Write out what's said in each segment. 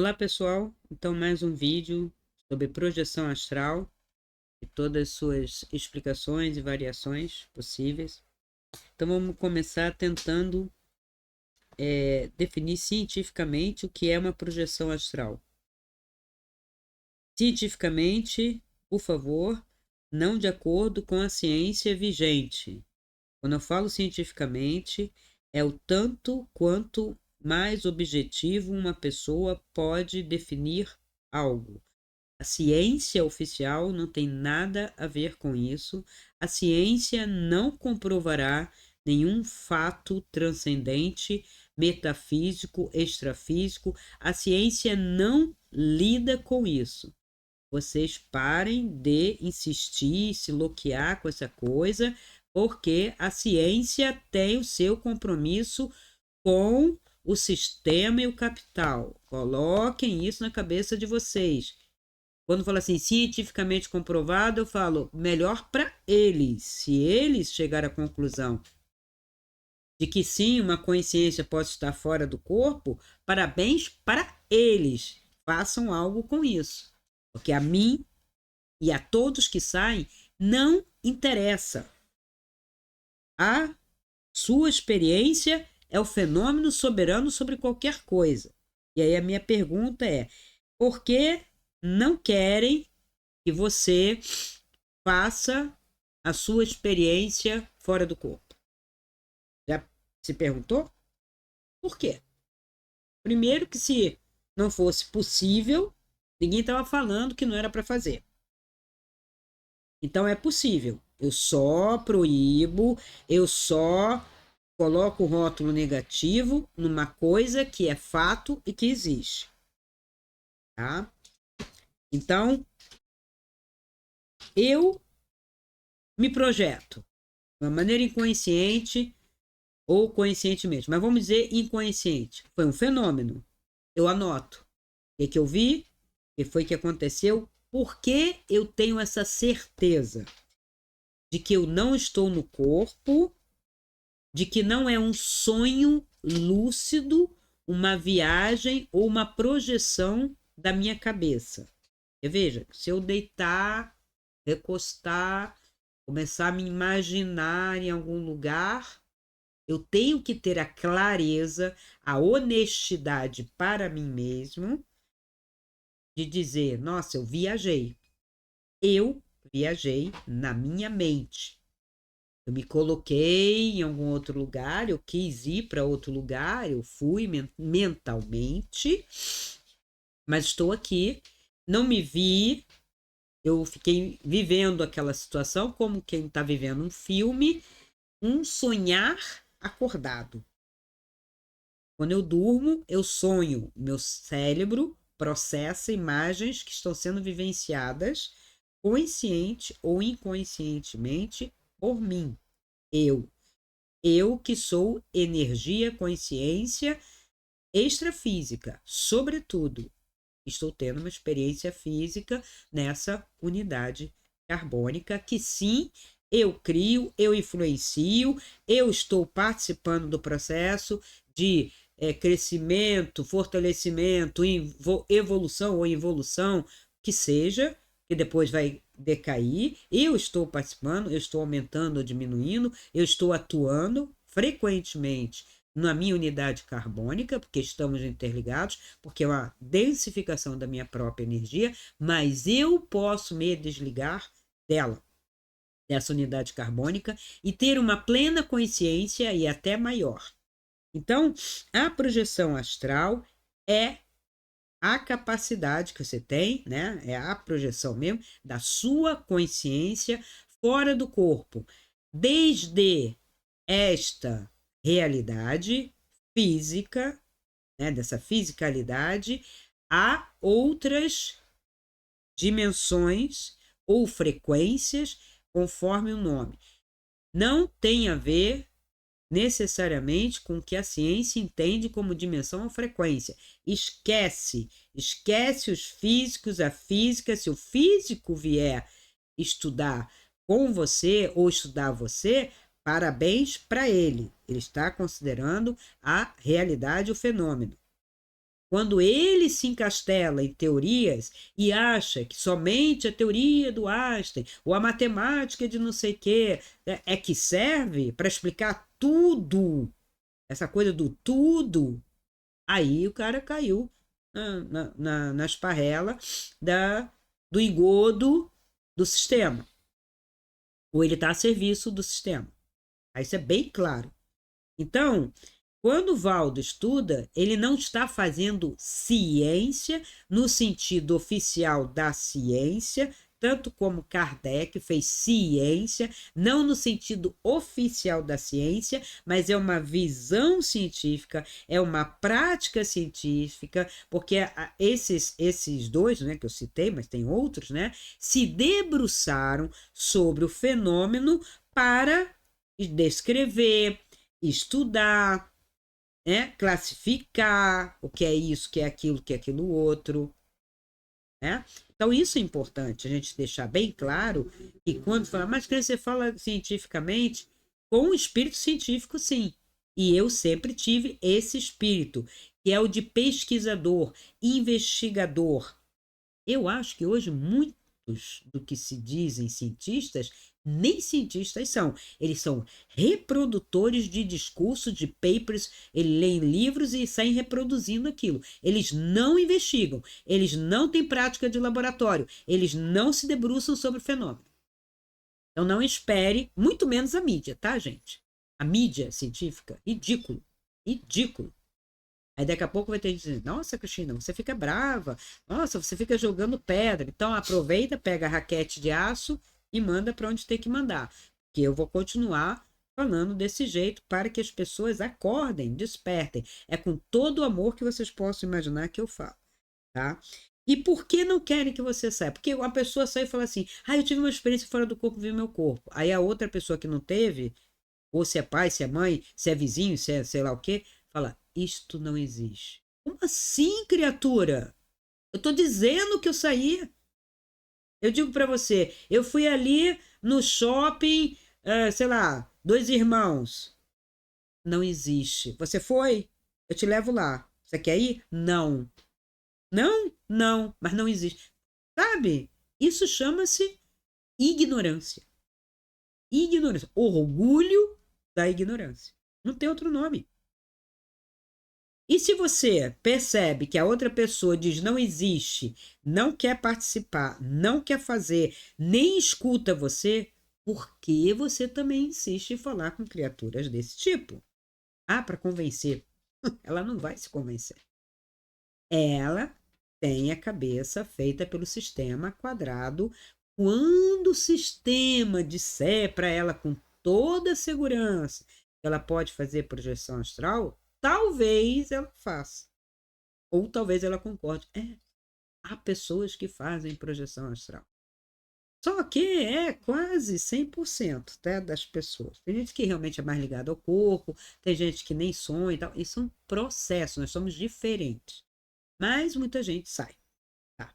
Olá pessoal, então mais um vídeo sobre projeção astral e todas as suas explicações e variações possíveis. Então vamos começar tentando definir cientificamente o que é uma projeção astral. Cientificamente, por favor, não de acordo com a ciência vigente. Quando eu falo cientificamente, é o tanto quanto mais objetivo uma pessoa pode definir algo. A ciência oficial não tem nada a ver com isso. A ciência não comprovará nenhum fato transcendente, metafísico, extrafísico. A ciência não lida com isso. Vocês parem de insistir, se bloquear com essa coisa, porque a ciência tem o seu compromisso com o sistema e o capital. Coloquem isso na cabeça de vocês. Quando falo assim, cientificamente comprovado, eu falo melhor para eles. Se eles chegarem à conclusão de que sim, uma consciência pode estar fora do corpo, parabéns para eles. Façam algo com isso. Porque a mim e a todos que saem não interessa. A sua experiência é o fenômeno soberano sobre qualquer coisa. E aí a minha pergunta é: por que não querem que você faça a sua experiência fora do corpo? Já se perguntou? Por quê? Primeiro que se não fosse possível, ninguém estava falando que não era para fazer. Então é possível. Eu só proíbo, eu só coloco o rótulo negativo numa coisa que é fato e que existe. Tá? Então, eu me projeto de uma maneira inconsciente ou conscientemente, mas vamos dizer inconsciente. Foi um fenômeno. Eu anoto. O que eu vi? O que foi que aconteceu? Por que eu tenho essa certeza de que eu não estou no corpo, de que não é um sonho lúcido, uma viagem ou uma projeção da minha cabeça? E veja, se eu deitar, recostar, começar a me imaginar em algum lugar, eu tenho que ter a clareza, a honestidade para mim mesmo de dizer, nossa, eu viajei. Eu viajei na minha mente. Eu me coloquei em algum outro lugar, eu quis ir para outro lugar, eu fui mentalmente, mas estou aqui, não me vi, eu fiquei vivendo aquela situação como quem está vivendo um filme, um sonhar acordado. Quando eu durmo, eu sonho. Meu cérebro processa imagens que estão sendo vivenciadas consciente ou inconscientemente por mim. Eu. Eu que sou energia, consciência extrafísica. Sobretudo, estou tendo uma experiência física nessa unidade carbônica que sim, eu crio, eu influencio, eu estou participando do processo de crescimento, fortalecimento, evolução ou involução, que seja, que depois vai decair. Eu estou participando, eu estou aumentando ou diminuindo, eu estou atuando frequentemente na minha unidade carbônica, porque estamos interligados, porque é uma densificação da minha própria energia, mas eu posso me desligar dela, dessa unidade carbônica, e ter uma plena consciência e até maior. Então, a projeção astral é a capacidade que você tem, né? É a projeção mesmo da sua consciência fora do corpo, desde esta realidade física, né, dessa fisicalidade, a outras dimensões ou frequências, conforme o nome. Não tem a ver necessariamente com o que a ciência entende como dimensão ou frequência. Esquece os físicos, a física. Se o físico vier estudar com você ou estudar você, parabéns para ele. Ele está considerando a realidade, o fenômeno. quando ele se encastela em teorias e acha que somente a teoria do Einstein ou a matemática de não sei o quê é que serve para explicar tudo, essa coisa do tudo, aí o cara caiu na esparrela do engodo do sistema. Ou ele está a serviço do sistema. Aí isso é bem claro. Então, quando o Valdo estuda, ele não está fazendo ciência no sentido oficial da ciência, tanto como Kardec fez ciência, não no sentido oficial da ciência, mas é uma visão científica, é uma prática científica, porque esses dois, né, que eu citei, mas tem outros, né, se debruçaram sobre o fenômeno para descrever, estudar, né? Classificar o que é isso, o que é aquilo outro, né? Então, isso é importante a gente deixar bem claro que quando fala, mas que você fala cientificamente, com o espírito científico, sim. E eu sempre tive esse espírito, que é o de pesquisador, investigador. Eu acho que hoje muitos do que se dizem cientistas, nem cientistas são. Eles são reprodutores de discurso, de papers, eles leem livros e saem reproduzindo aquilo. Eles não investigam, eles não têm prática de laboratório, eles não se debruçam sobre o fenômeno. Então não espere, muito menos a mídia, tá, gente? A mídia científica, ridículo, ridículo. Aí daqui a pouco vai ter gente dizendo, nossa, Cristina, você fica brava, nossa, você fica jogando pedra. Então aproveita, pega a raquete de aço e manda para onde tem que mandar. Que eu vou continuar falando desse jeito para que as pessoas acordem, despertem. É com todo o amor que vocês possam imaginar que eu falo, tá? E por que não querem que você saia? Porque uma pessoa sai e fala assim, eu tive uma experiência fora do corpo, vi meu corpo. Aí a outra pessoa que não teve, ou se é pai, se é mãe, se é vizinho, se é sei lá o quê, fala, isto não existe. Como assim, criatura? Eu tô dizendo que eu saí. Eu digo para você, eu fui ali no shopping, sei lá, dois irmãos. Não existe. Você foi? Eu te levo lá. Você quer ir? Não. Não? Não. Mas não existe. Sabe? Isso chama-se ignorância. Ignorância. Orgulho da ignorância. Não tem outro nome. E se você percebe que a outra pessoa diz não existe, não quer participar, não quer fazer, nem escuta você, por que você também insiste em falar com criaturas desse tipo? Para convencer. Ela não vai se convencer. Ela tem a cabeça feita pelo sistema quadrado. Quando o sistema disser para ela com toda segurança que ela pode fazer projeção astral, talvez ela faça. Ou talvez ela concorde. Há pessoas que fazem projeção astral. Só que é quase 100%, tá, das pessoas. Tem gente que realmente é mais ligada ao corpo, tem gente que nem sonha e tal. Isso é um processo, nós somos diferentes. Mas muita gente sai, tá?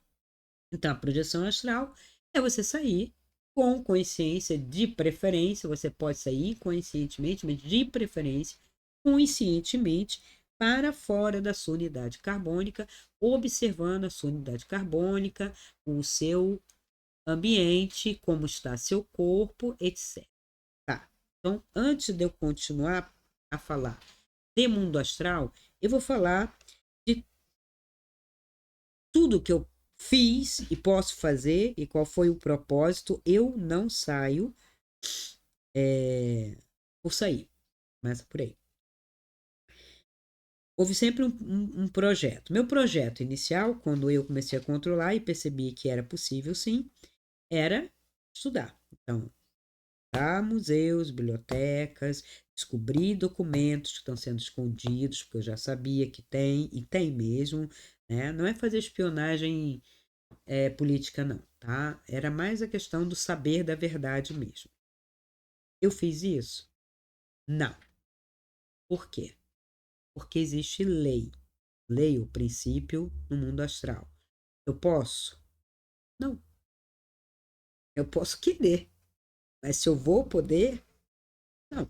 Então, a projeção astral é você sair com consciência, de preferência, você pode sair inconscientemente, mas de preferência, conscientemente, para fora da sua unidade carbônica, observando a sua unidade carbônica, o seu ambiente, como está seu corpo, etc. Tá? Então, antes de eu continuar a falar de mundo astral, eu vou falar de tudo que eu fiz e posso fazer e qual foi o propósito. Eu não saio por sair, mas por aí. Houve sempre um projeto. Meu projeto inicial, quando eu comecei a controlar e percebi que era possível sim, era estudar. Então, museus, bibliotecas, descobrir documentos que estão sendo escondidos, porque eu já sabia que tem, e tem mesmo, né? Não é fazer espionagem política, não, tá? Era mais a questão do saber da verdade mesmo. Eu fiz isso? Não. Por quê? Porque existe lei. Lei, o princípio no mundo astral. Eu posso? Não. Eu posso querer, mas se eu vou poder, não.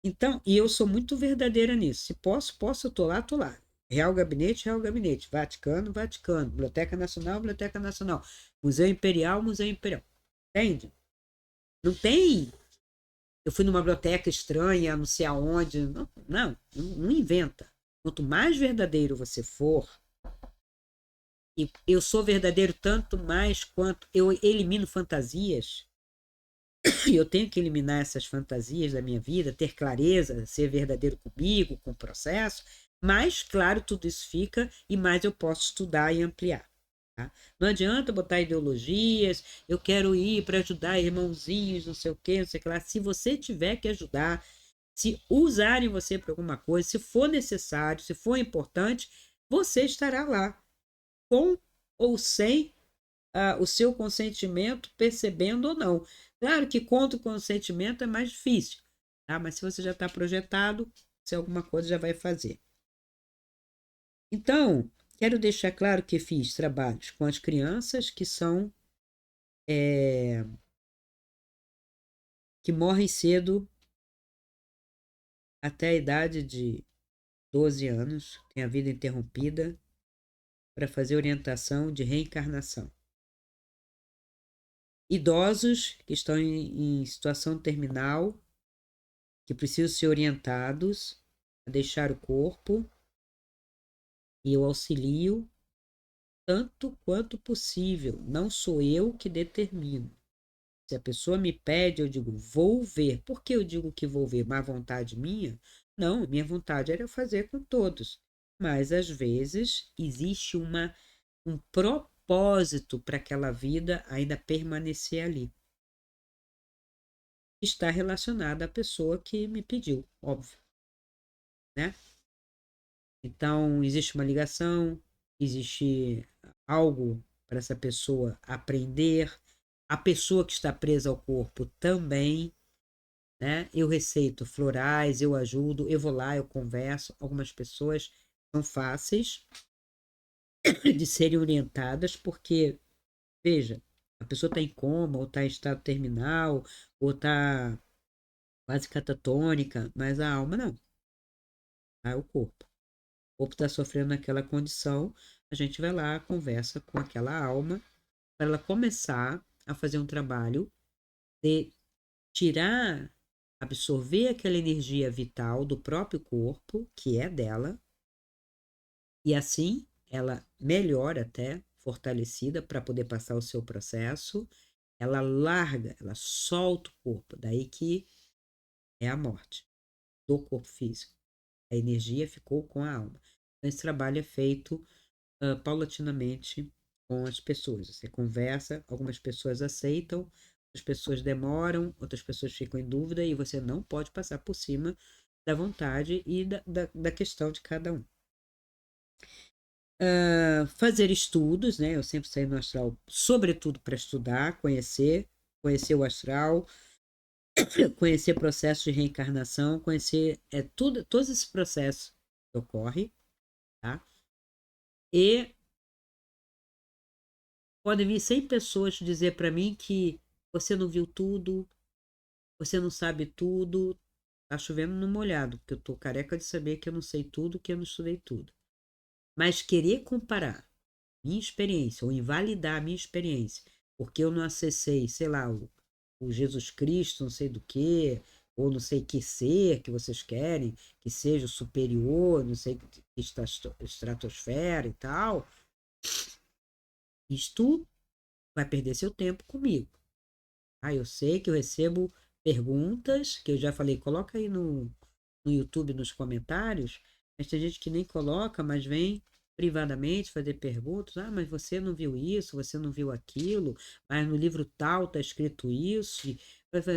Então, e eu sou muito verdadeira nisso. Se posso, eu tô lá, tô lá. Real Gabinete, Real Gabinete. Vaticano, Vaticano. Biblioteca Nacional, Biblioteca Nacional. Museu Imperial, Museu Imperial. Entende? Não tem. Eu fui numa biblioteca estranha, não sei aonde. Não, não inventa. Quanto mais verdadeiro você for, e eu sou verdadeiro tanto mais quanto eu elimino fantasias, e eu tenho que eliminar essas fantasias da minha vida, ter clareza, ser verdadeiro comigo, com o processo, mais claro tudo isso fica e mais eu posso estudar e ampliar. Tá? Não adianta botar ideologias, eu quero ir para ajudar irmãozinhos, não sei o quê, não sei o que lá. Se você tiver que ajudar, se usarem você para alguma coisa, se for necessário, se for importante, você estará lá, com ou sem o seu consentimento, percebendo ou não. Claro que contra o consentimento é mais difícil, tá? Mas se você já está projetado, se alguma coisa já vai fazer. Então, quero deixar claro que fiz trabalhos com as crianças que são que morrem cedo até a idade de 12 anos, tem a vida interrompida, para fazer orientação de reencarnação. Idosos que estão em situação terminal, que precisam ser orientados a deixar o corpo, e eu auxilio tanto quanto possível. Não sou eu que determino. Se a pessoa me pede, eu digo, vou ver. Por que eu digo que vou ver? Má vontade minha? Não, minha vontade era fazer com todos. Mas, às vezes, existe um propósito para aquela vida ainda permanecer ali. Está relacionada à pessoa que me pediu, óbvio, né? Então, existe uma ligação, existe algo para essa pessoa aprender, a pessoa que está presa ao corpo também, né? Eu receito florais, eu ajudo, eu vou lá, eu converso. Algumas pessoas são fáceis de serem orientadas, porque, veja, a pessoa está em coma, ou está em estado terminal, ou está quase catatônica, mas a alma não, é o corpo. O corpo está sofrendo naquela condição, a gente vai lá, conversa com aquela alma, para ela começar a fazer um trabalho de tirar, absorver aquela energia vital do próprio corpo, que é dela, e assim ela melhora até, fortalecida para poder passar o seu processo, ela larga, ela solta o corpo, daí que é a morte do corpo físico. A energia ficou com a alma. Então, esse trabalho é feito paulatinamente com as pessoas. Você conversa, algumas pessoas aceitam, outras pessoas demoram, outras pessoas ficam em dúvida e você não pode passar por cima da vontade e da questão de cada um. Fazer estudos, né? Eu sempre saio no astral, sobretudo para estudar, conhecer o astral, conhecer processos de reencarnação, conhecer todos esses processos que ocorrem, tá? E podem vir 100 pessoas dizer para mim que você não viu tudo, você não sabe tudo, tá chovendo no molhado, porque eu tô careca de saber que eu não sei tudo, que eu não estudei tudo. Mas querer comparar minha experiência ou invalidar a minha experiência, porque eu não acessei, sei lá, o Jesus Cristo, não sei do que, ou não sei que ser que vocês querem, que seja superior, não sei que estratosfera e tal, isto vai perder seu tempo comigo. Eu sei que eu recebo perguntas, que eu já falei, coloca aí no YouTube, nos comentários, mas tem gente que nem coloca, mas vem privadamente fazer perguntas. Mas você não viu isso, você não viu aquilo, mas no livro tal está escrito isso.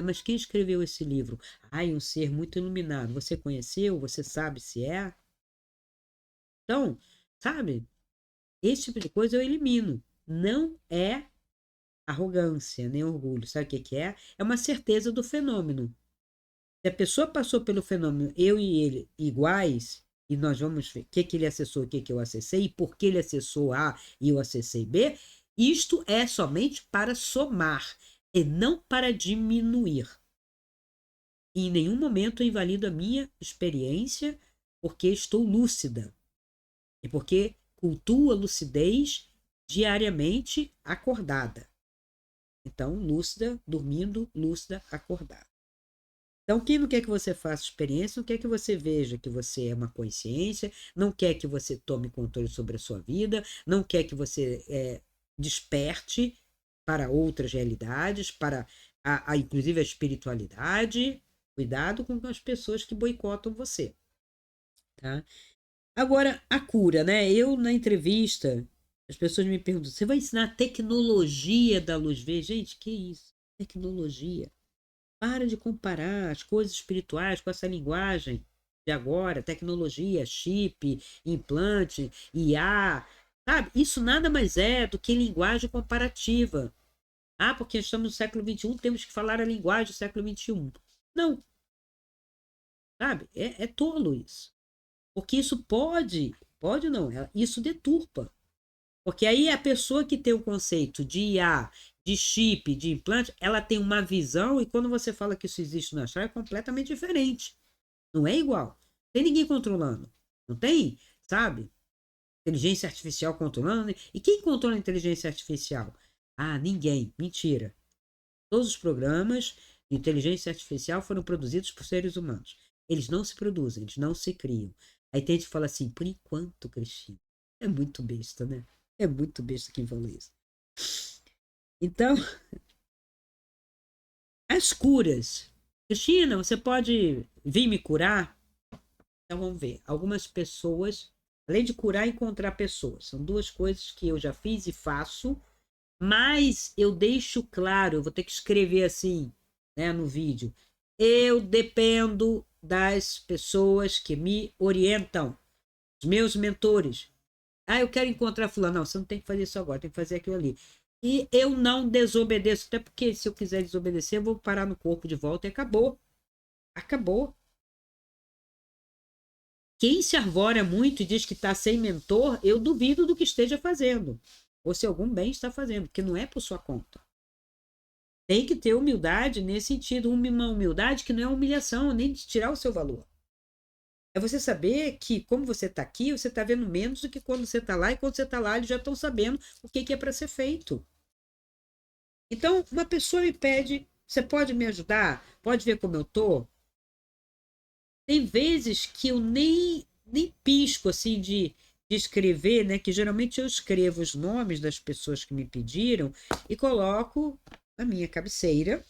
Mas quem escreveu esse livro? Um ser muito iluminado. Você conheceu? Você sabe se é? Então, sabe, esse tipo de coisa eu elimino. Não é arrogância, nem orgulho. Sabe o que que é? É uma certeza do fenômeno. Se a pessoa passou pelo fenômeno, eu e ele iguais, e nós vamos ver o que ele acessou, o que eu acessei, e por que ele acessou A e eu acessei B, isto é somente para somar e não para diminuir. E em nenhum momento eu invalido a minha experiência, porque estou lúcida. E porque cultuo a lucidez diariamente acordada. Então, lúcida, dormindo, lúcida, acordada. Então, quem não quer que você faça experiência, não quer que você veja que você é uma consciência, não quer que você tome controle sobre a sua vida, não quer que você desperte para outras realidades, para inclusive a espiritualidade. Cuidado com as pessoas que boicotam você. Tá? Agora, a cura, né? Eu, na entrevista, as pessoas me perguntam: você vai ensinar a tecnologia da luz verde? Gente, que isso? Tecnologia. Para de comparar as coisas espirituais com essa linguagem de agora, tecnologia, chip, implante, IA, sabe? Isso nada mais é do que linguagem comparativa. Ah, porque estamos no século XXI, temos que falar a linguagem do século XXI. Não, sabe? É tolo isso. Porque isso pode não, isso deturpa. Porque aí a pessoa que tem o conceito de IA, de chip, de implante, ela tem uma visão, e quando você fala que isso existe no astral, é completamente diferente. Não é igual. Não tem ninguém controlando. Não tem, sabe? Inteligência artificial controlando. E quem controla a inteligência artificial? Ah, ninguém. Mentira. Todos os programas de inteligência artificial foram produzidos por seres humanos. Eles não se produzem, eles não se criam. Aí tem gente que fala assim, por enquanto, Cristina. É muito besta, né? É muito besta quem falou isso. Então, as curas. Cristina, você pode vir me curar? Então vamos ver. Algumas pessoas, além de curar, encontrar pessoas. São duas coisas que eu já fiz e faço, mas eu deixo claro, eu vou ter que escrever assim, né, no vídeo. Eu dependo das pessoas que me orientam, os meus mentores. Ah, eu quero encontrar fulano. Não, você não tem que fazer isso agora, tem que fazer aquilo ali. E eu não desobedeço, até porque se eu quiser desobedecer, eu vou parar no corpo de volta e acabou. Acabou. Quem se arvora muito e diz que está sem mentor, eu duvido do que esteja fazendo. Ou se algum bem está fazendo, porque não é por sua conta. Tem que ter humildade nesse sentido, uma humildade que não é humilhação, nem de tirar o seu valor. É você saber que, como você está aqui, você está vendo menos do que quando você está lá, e quando você está lá, eles já estão sabendo o que é para ser feito. Então, uma pessoa me pede, você pode me ajudar? Pode ver como eu tô? Tem vezes que eu nem pisco assim de escrever, né? Que geralmente eu escrevo os nomes das pessoas que me pediram e coloco na minha cabeceira,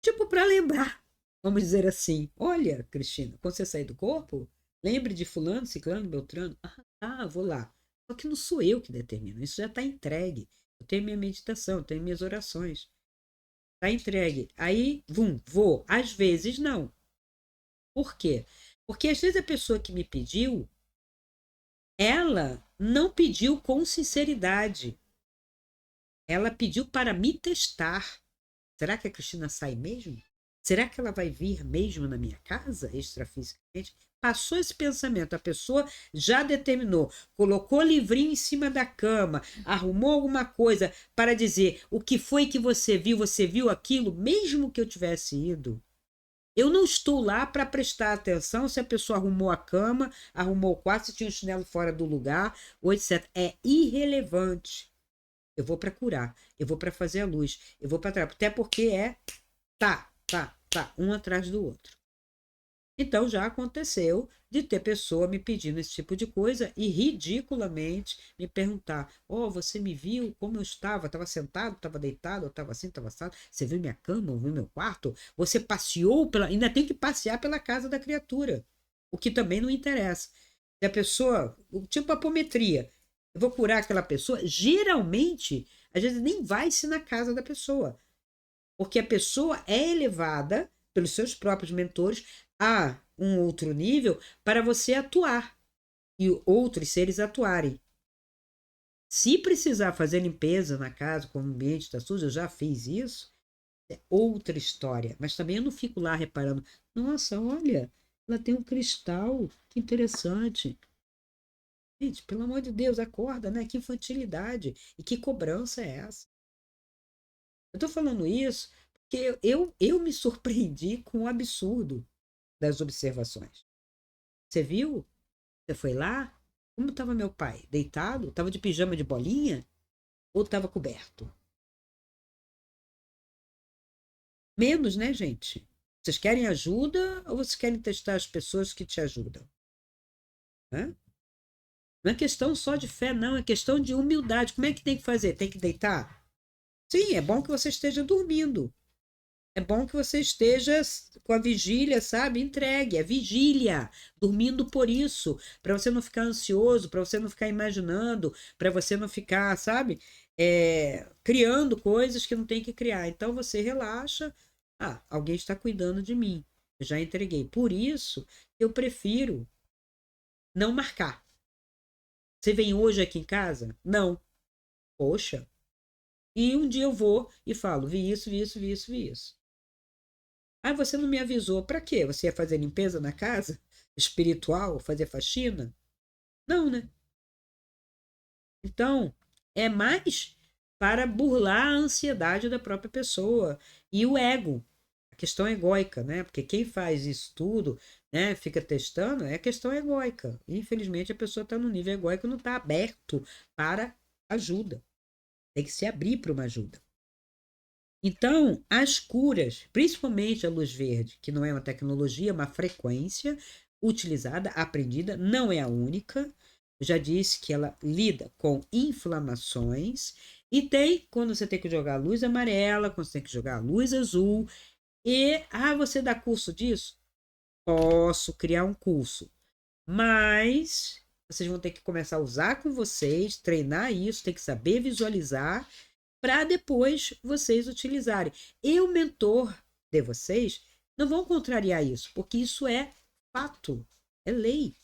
tipo para lembrar. Vamos dizer assim: olha, Cristina, quando você sair do corpo, lembre de fulano, ciclano, beltrano. Ah, tá, vou lá. Só que não sou eu que determino, isso já está entregue. Eu tenho minha meditação, eu tenho minhas orações. Está entregue. Aí, vou. Às vezes não. Por quê? Porque às vezes a pessoa que me pediu, ela não pediu com sinceridade. Ela pediu para me testar. Será que a Cristina sai mesmo? Será que ela vai vir mesmo na minha casa, extrafisicamente? Passou esse pensamento, a pessoa já determinou, colocou o livrinho em cima da cama, arrumou alguma coisa para dizer o que foi que você viu aquilo, mesmo que eu tivesse ido. Eu não estou lá para prestar atenção se a pessoa arrumou a cama, arrumou o quarto, se tinha um chinelo fora do lugar, ou etc. É irrelevante. Eu vou para curar, eu vou para fazer a luz, eu vou para trás. Até porque tá, um atrás do outro. Então já aconteceu de ter pessoa me pedindo esse tipo de coisa e ridiculamente me perguntar: oh, você me viu como eu estava? Estava sentado, estava deitado, estava assim, estava assado? Você viu minha cama, viu meu quarto? Você passeou pela. Ainda tem que passear pela casa da criatura, o que também não interessa. Se a pessoa, tipo apometria, eu vou curar aquela pessoa, geralmente, às vezes nem vai-se na casa da pessoa, porque a pessoa é elevada pelos seus próprios mentores a um outro nível para você atuar e outros seres atuarem. Se precisar fazer limpeza na casa, como o ambiente está sujo, eu já fiz isso, é outra história. Mas também eu não fico lá reparando, nossa, olha, ela tem um cristal, que interessante. Gente, pelo amor de Deus, acorda, né? Que infantilidade e que cobrança é essa? Eu estou falando isso que eu me surpreendi com o absurdo das observações. Você viu? Você foi lá? Como estava meu pai? Deitado? Estava de pijama de bolinha? Ou estava coberto? Menos, né, gente? Vocês querem ajuda ou vocês querem testar as pessoas que te ajudam? Hã? Não é questão só de fé, não, é questão de humildade. Como é que tem que fazer? Tem que deitar? Sim, é bom que você esteja dormindo. É bom que você esteja com a vigília, sabe? Entregue, é vigília, dormindo por isso, para você não ficar ansioso, para você não ficar imaginando, para você não ficar, sabe? Criando coisas que não tem que criar. Então você relaxa. Ah, alguém está cuidando de mim. Eu já entreguei. Por isso, eu prefiro não marcar. Você vem hoje aqui em casa? Não. Poxa. E um dia eu vou e falo, vi isso, vi isso, vi isso, vi isso. Ah, você não me avisou. Para quê? Você ia fazer limpeza na casa? Espiritual? Fazer faxina? Não, né? Então, é mais para burlar a ansiedade da própria pessoa e o ego. A questão egóica, né? Porque quem faz isso tudo, né, fica testando, é questão egóica. E, infelizmente, a pessoa está no nível egóico e não está aberto para ajuda. Tem que se abrir para uma ajuda. Então, as curas, principalmente a luz verde, que não é uma tecnologia, é uma frequência utilizada, aprendida, não é a única. Eu já disse que ela lida com inflamações e tem quando você tem que jogar a luz amarela, quando você tem que jogar a luz azul. E, você dá curso disso? Posso criar um curso, mas vocês vão ter que começar a usar com vocês, treinar isso, tem que saber visualizar para depois vocês utilizarem. E o mentor de vocês não vão contrariar isso, porque isso é fato, é lei.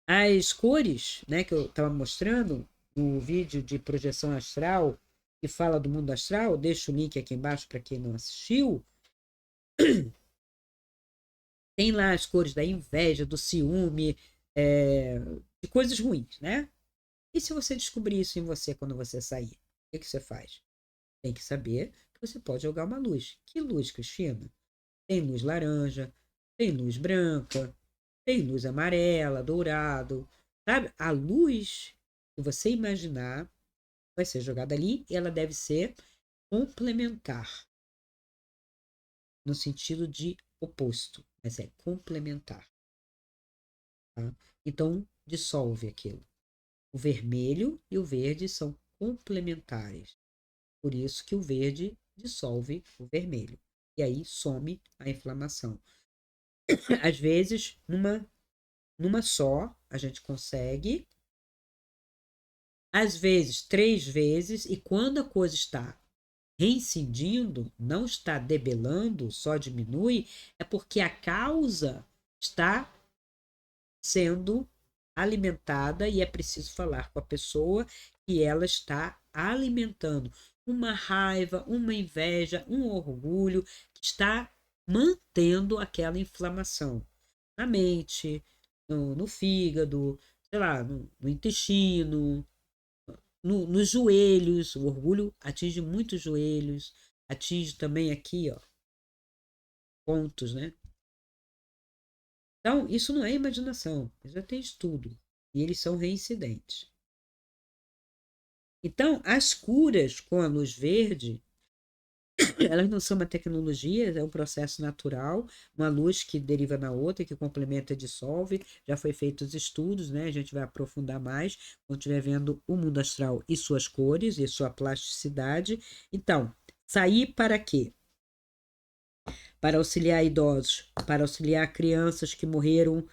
As cores, né, que eu estava mostrando no vídeo de projeção astral, que fala do mundo astral, deixo o link aqui embaixo para quem não assistiu. Tem lá as cores da inveja, do ciúme, de coisas ruins, né? E se você descobrir isso em você quando você sair, o que você faz? Tem que saber que você pode jogar uma luz. Que luz, Cristina? Tem luz laranja, tem luz branca, tem luz amarela, dourado, sabe? A luz que você imaginar vai ser jogada ali e ela deve ser complementar, no sentido de oposto, mas é complementar. Tá? Então, dissolve aquilo. O vermelho e o verde são complementares. Por isso que o verde dissolve o vermelho. E aí some a inflamação. Às vezes, numa só, a gente consegue. Às vezes, 3 vezes. E quando a coisa está reincidindo, não está debelando, só diminui, é porque a causa está sendo alimentada e é preciso falar com a pessoa que ela está alimentando uma raiva, uma inveja, um orgulho que está mantendo aquela inflamação na mente, no fígado, sei lá, no intestino, nos joelhos. O orgulho atinge muitos joelhos, atinge também aqui, ó, pontos, né? Então, isso não é imaginação, já tem estudo. E eles são reincidentes. Então, as curas com a luz verde, elas não são uma tecnologia, é um processo natural, uma luz que deriva na outra, que complementa e dissolve. Já foi feitos estudos, né? A gente vai aprofundar mais quando estiver vendo o mundo astral e suas cores e sua plasticidade. Então, sair para quê? Para auxiliar idosos, para auxiliar crianças que morreram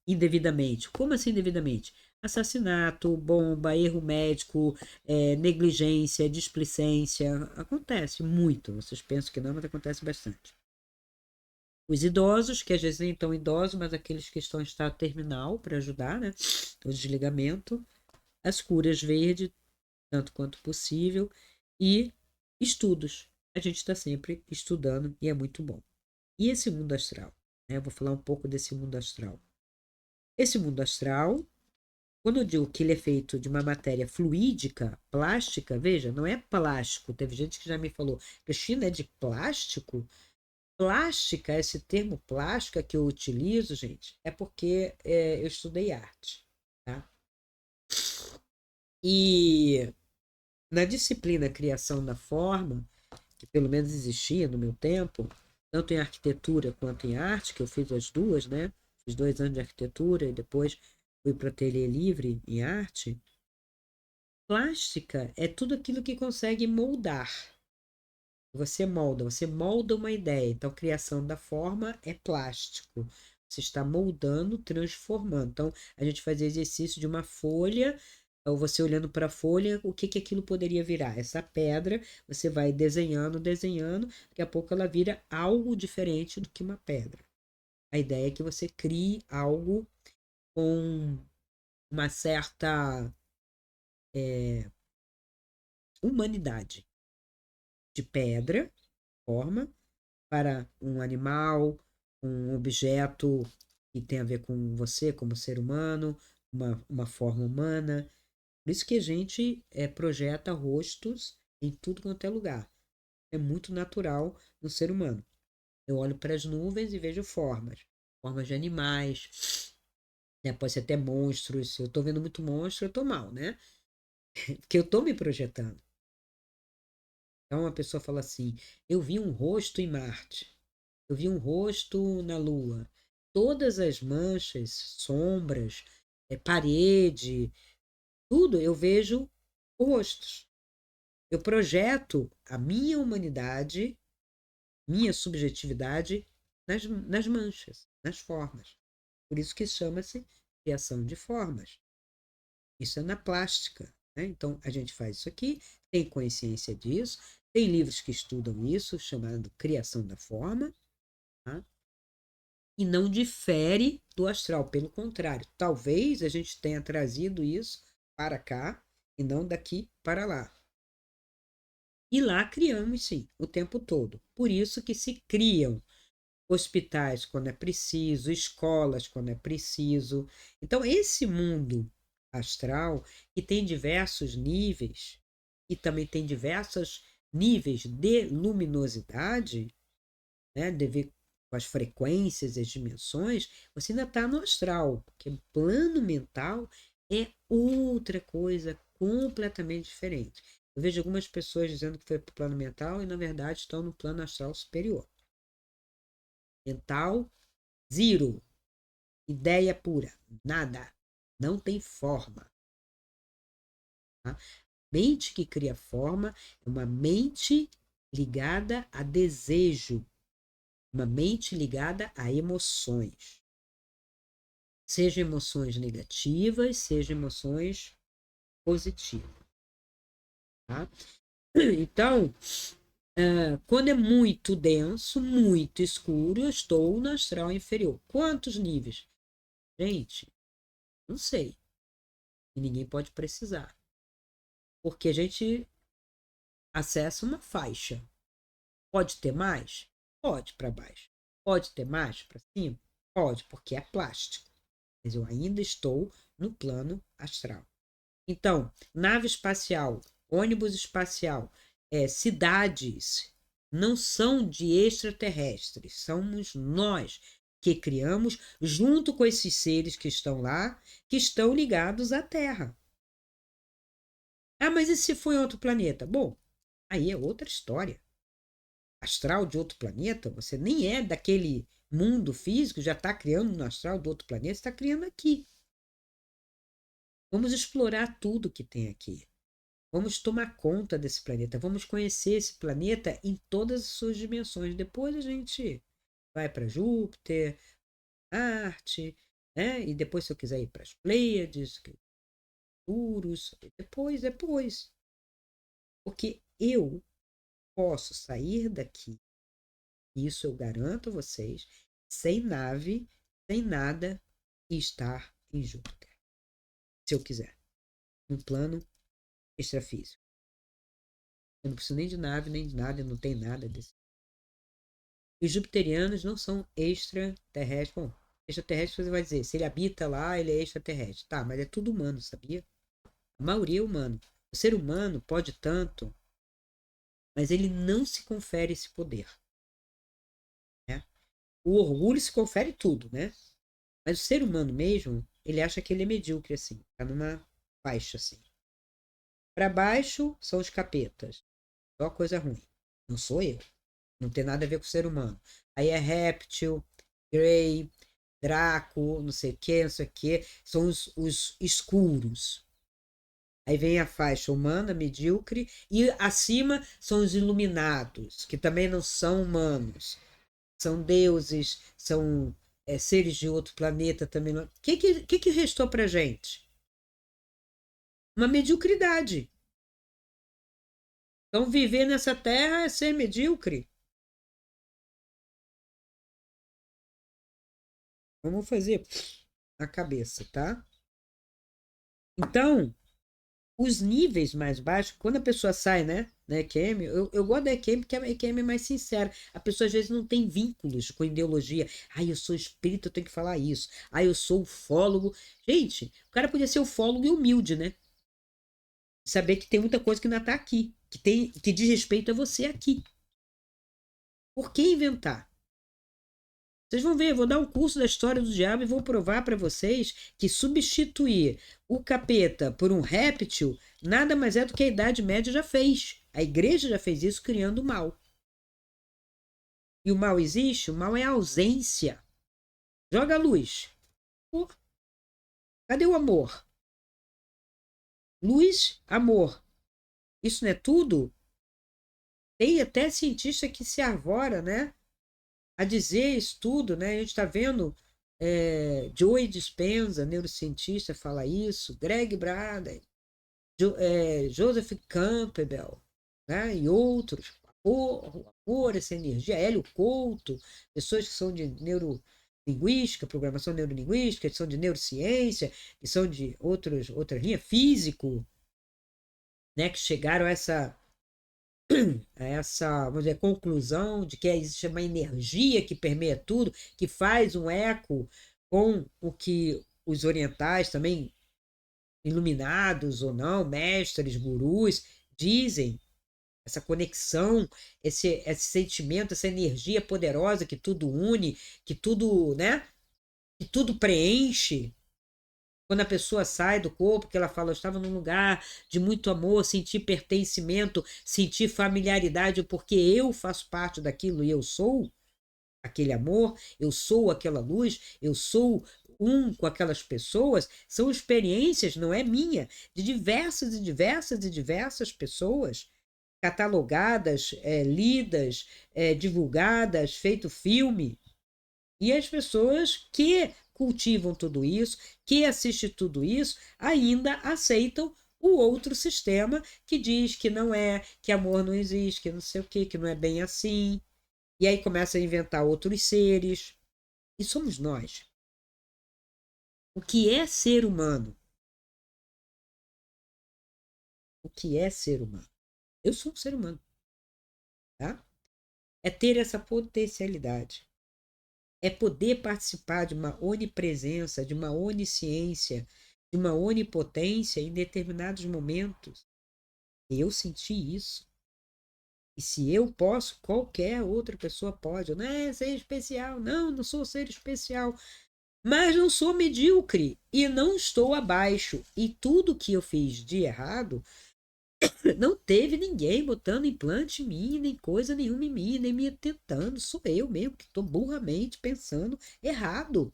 indevidamente. Como assim indevidamente? Assassinato, bomba, erro médico, negligência, displicência. Acontece muito. Vocês pensam que não, mas acontece bastante. Os idosos, que às vezes nem tão idosos, mas aqueles que estão em estado terminal para ajudar, né? O desligamento. As curas verdes, tanto quanto possível. E estudos. A gente está sempre estudando e é muito bom. E esse mundo astral? Eu vou falar um pouco desse mundo astral. Esse mundo astral Quando eu digo que ele é feito de uma matéria fluídica, plástica, veja, não é plástico. Teve gente que já me falou, Cristina, é de plástico? Plástica, esse termo plástica que eu utilizo, gente, é porque eu estudei arte, tá? E na disciplina Criação da Forma, que pelo menos existia no meu tempo, tanto em arquitetura quanto em arte, que eu fiz as duas, né? Fiz 2 anos de arquitetura e depois fui para ateliê livre em arte. Plástica é tudo aquilo que consegue moldar. Você molda uma ideia. Então, criação da forma é plástico. Você está moldando, transformando. Então, a gente fazia exercício de uma folha, ou você olhando para a folha, o que que aquilo poderia virar? Essa pedra, você vai desenhando, desenhando, daqui a pouco ela vira algo diferente do que uma pedra. A ideia é que você crie algo com uma certa humanidade de pedra, forma, para um animal, um objeto que tem a ver com você como ser humano, uma forma humana. Por isso que a gente projeta rostos em tudo quanto é lugar. É muito natural no ser humano. Eu olho para as nuvens e vejo formas. Formas de animais, né? Pode ser até monstros. Se eu estou vendo muito monstro, eu estou mal, né? Porque eu estou me projetando. Então uma pessoa fala assim: eu vi um rosto em Marte. Eu vi um rosto na lua. Todas as manchas, sombras, parede, tudo eu vejo rostos. Eu projeto a minha humanidade, minha subjetividade nas manchas, nas formas. Por isso que chama-se criação de formas. Isso é na plástica, né? Então a gente faz isso aqui, tem consciência disso, tem livros que estudam isso, chamado Criação da Forma, tá? E não difere do astral, pelo contrário, talvez a gente tenha trazido isso para cá e não daqui para lá. E lá criamos, sim, o tempo todo. Por isso que se criam hospitais quando é preciso, escolas quando é preciso. Então, esse mundo astral, que tem diversos níveis, e também tem diversos níveis de luminosidade, né, devido com as frequências e as dimensões, você ainda está no astral, porque plano mental é outra coisa completamente diferente. Eu vejo algumas pessoas dizendo que foi para o plano mental e, na verdade, estão no plano astral superior. Mental, zero. Ideia pura. Nada. Não tem forma. Tá? Mente que cria forma é uma mente ligada a desejo, uma mente ligada a emoções. Sejam emoções negativas, sejam emoções positivas. Tá? Então, quando é muito denso, muito escuro, eu estou no astral inferior. Quantos níveis? Gente, não sei. E ninguém pode precisar. Porque a gente acessa uma faixa. Pode ter mais? Pode para baixo. Pode ter mais para cima? Pode, porque é plástico. Mas eu ainda estou no plano astral. Então, nave espacial, ônibus espacial, cidades não são de extraterrestres, somos nós que criamos junto com esses seres que estão lá, que estão ligados à Terra. Ah, mas e se for em outro planeta? Bom, aí é outra história. Astral de outro planeta, você nem é daquele mundo físico, já está criando no astral do outro planeta, está criando aqui. Vamos explorar tudo que tem aqui. Vamos tomar conta desse planeta, vamos conhecer esse planeta em todas as suas dimensões. Depois a gente vai para Júpiter, Marte, né? E depois, se eu quiser ir para as Pleiades, Urus, depois. Porque eu posso sair daqui, isso eu garanto a vocês, sem nave, sem nada, e estar em Júpiter, se eu quiser, num plano extrafísico. Eu não preciso nem de nave, nem de nada, eu não tenho nada desse. Os jupiterianos não são extraterrestres. Bom, Extraterrestre você vai dizer, se ele habita lá, ele é extraterrestre. Tá, mas é tudo humano, sabia? A maioria é humano. O ser humano pode tanto, mas ele não se confere esse poder, né? O orgulho se confere tudo, né? Mas o ser humano mesmo, ele acha que ele é medíocre, assim. Tá numa faixa, assim. Para baixo são os capetas. Só coisa ruim. Não sou eu. Não tem nada a ver com o ser humano. Aí é réptil, Grey, Draco, não sei o que, não sei o que. São os escuros. Aí vem a faixa humana, medíocre. E acima são os iluminados, que também não são humanos. São deuses, são seres de outro planeta também. O que restou pra gente? Uma mediocridade. Então, viver nessa terra é ser medíocre. Vamos fazer na cabeça, tá? Então, os níveis mais baixos, quando a pessoa sai, né, da EQM, eu gosto da EQM porque a EQM é mais sincera. A pessoa às vezes não tem vínculos com ideologia. Ah, eu sou espírita, eu tenho que falar isso. Ah, eu sou ufólogo. Gente, o cara podia ser ufólogo e humilde, né? Saber que tem muita coisa que ainda tá aqui, que diz respeito a você aqui. Por que inventar? Vocês vão ver, eu vou dar um curso da história do diabo e vou provar para vocês que substituir o capeta por um réptil nada mais é do que a Idade Média já fez. A igreja já fez isso criando o mal. E o mal existe? O mal é a ausência. Joga a luz. Pô, cadê o amor? Luz, amor. Isso não é tudo? Tem até cientista que se arvora, né? A dizer isso tudo, né? A gente está vendo Joey Dispenza, neurocientista, fala isso, Greg Braden, Joseph Campbell, né? E outros. O amor, essa energia, Hélio Couto, pessoas que são de neurolinguística, programação neurolinguística, que são de neurociência, que são de outras linhas, físico, né? Que chegaram a essa, vamos dizer, conclusão de que existe uma energia que permeia tudo, que faz um eco com o que os orientais também, iluminados ou não, mestres, gurus, dizem, essa conexão, esse sentimento, essa energia poderosa que tudo une, que tudo, né, que tudo preenche. Quando a pessoa sai do corpo, que ela fala, eu estava num lugar de muito amor, senti pertencimento, senti familiaridade, porque eu faço parte daquilo e eu sou aquele amor, eu sou aquela luz, eu sou um com aquelas pessoas, são experiências, não é minha, de diversas e diversas e diversas pessoas, catalogadas, lidas, divulgadas, feito filme. E as pessoas que cultivam tudo isso, que assistem tudo isso, ainda aceitam o outro sistema que diz que não é, que amor não existe, que não sei o quê, que não é bem assim. E aí começa a inventar outros seres. E somos nós. O que é ser humano? O que é ser humano? Eu sou um ser humano, tá? É ter essa potencialidade. É poder participar de uma onipresença, de uma onisciência, de uma onipotência em determinados momentos. Eu senti isso. E se eu posso, qualquer outra pessoa pode. Não é ser especial. Não, não sou ser especial. Mas não sou medíocre e não estou abaixo. E tudo que eu fiz de errado, não teve ninguém botando implante em mim, nem coisa nenhuma em mim, nem me tentando. Sou eu mesmo que estou burramente pensando errado,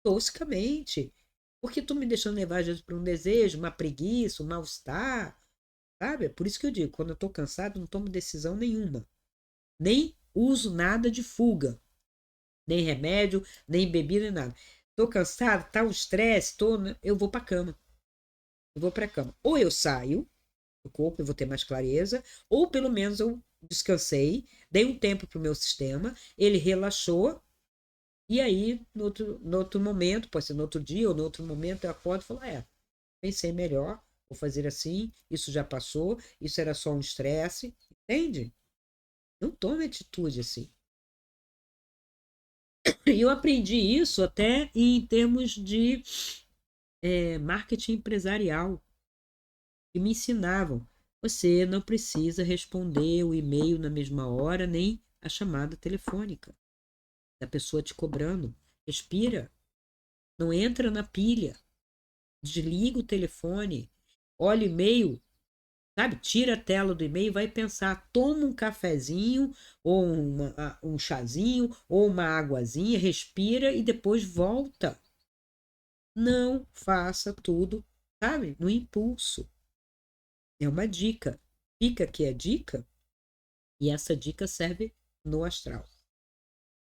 toscamente. Porque estou me deixando levar, às vezes, por um desejo, uma preguiça, um mal-estar, sabe? É por isso que eu digo, quando eu estou cansado, não tomo decisão nenhuma. Nem uso nada de fuga. Nem remédio, nem bebida, nem nada. Tô cansado, tá um estresse, eu vou pra cama. Eu vou pra cama. Ou eu saio do corpo, eu vou ter mais clareza, ou pelo menos eu descansei, dei um tempo pro meu sistema, ele relaxou, e aí, no outro momento, pode ser no outro dia ou no outro momento, eu acordo e falo, pensei melhor, vou fazer assim, isso já passou, isso era só um estresse, entende? Não tome atitude assim. E eu aprendi isso até em termos de marketing empresarial, que me ensinavam. Você não precisa responder o e-mail na mesma hora, nem a chamada telefônica da pessoa te cobrando. Respira, não entra na pilha, desliga o telefone, olha o e-mail, sabe? Tira a tela do e-mail e vai pensar, toma um cafezinho, ou um chazinho, ou uma aguazinha, respira e depois volta. Não faça tudo, sabe? No impulso. É uma dica. Fica aqui a dica, e essa dica serve no astral.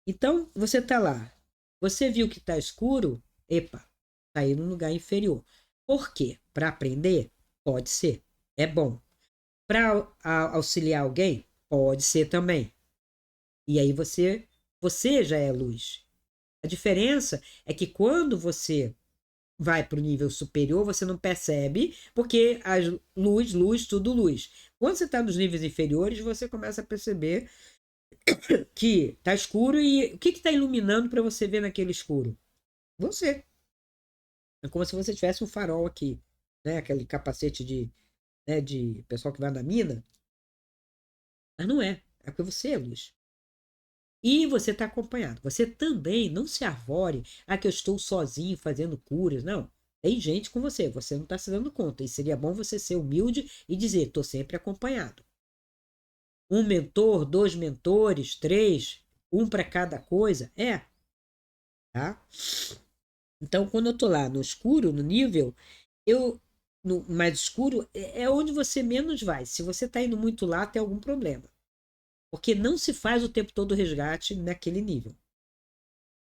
Então, você tá lá. Você viu que tá escuro? Epa, tá aí num lugar inferior. Por quê? Para aprender? Pode ser. É bom. Para auxiliar alguém? Pode ser também. E aí você já é luz. A diferença é que quando você vai para o nível superior, você não percebe, porque a luz, luz, tudo luz. Quando você está nos níveis inferiores, você começa a perceber que tá escuro e o que está iluminando para você ver naquele escuro? Você. É como se você tivesse um farol aqui, né? Aquele capacete de pessoal que vai na mina. Mas não é. É porque você é luz. E você está acompanhado. Você também não se arvore, que eu estou sozinho fazendo curas. Não. Tem gente com você, você não está se dando conta. E seria bom você ser humilde e dizer: estou sempre acompanhado. Um mentor, dois mentores, três, um para cada coisa. Tá? Então, quando eu estou lá no escuro, no nível, eu no mais escuro é onde você menos vai. Se você está indo muito lá, tem algum problema. Porque não se faz o tempo todo resgate naquele nível.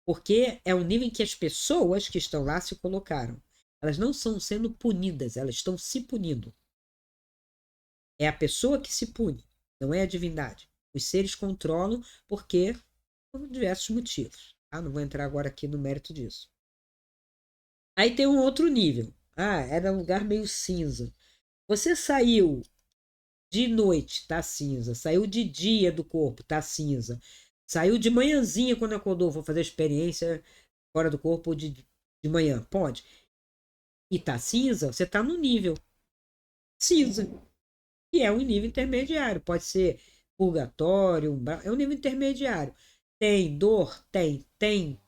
Porque é um nível em que as pessoas que estão lá se colocaram. Elas não estão sendo punidas, elas estão se punindo. É a pessoa que se pune, não é a divindade. Os seres controlam porque por diversos motivos. Tá? Não vou entrar agora aqui no mérito disso. Aí tem um outro nível. Era um lugar meio cinza. Você saiu de noite, tá cinza. Saiu de dia do corpo, tá cinza. Saiu de manhãzinha quando acordou, vou fazer experiência fora do corpo de manhã. Pode. E tá cinza, você tá no nível cinza, que é um nível intermediário. Pode ser purgatório, é um nível intermediário. Tem dor? Tem. Tem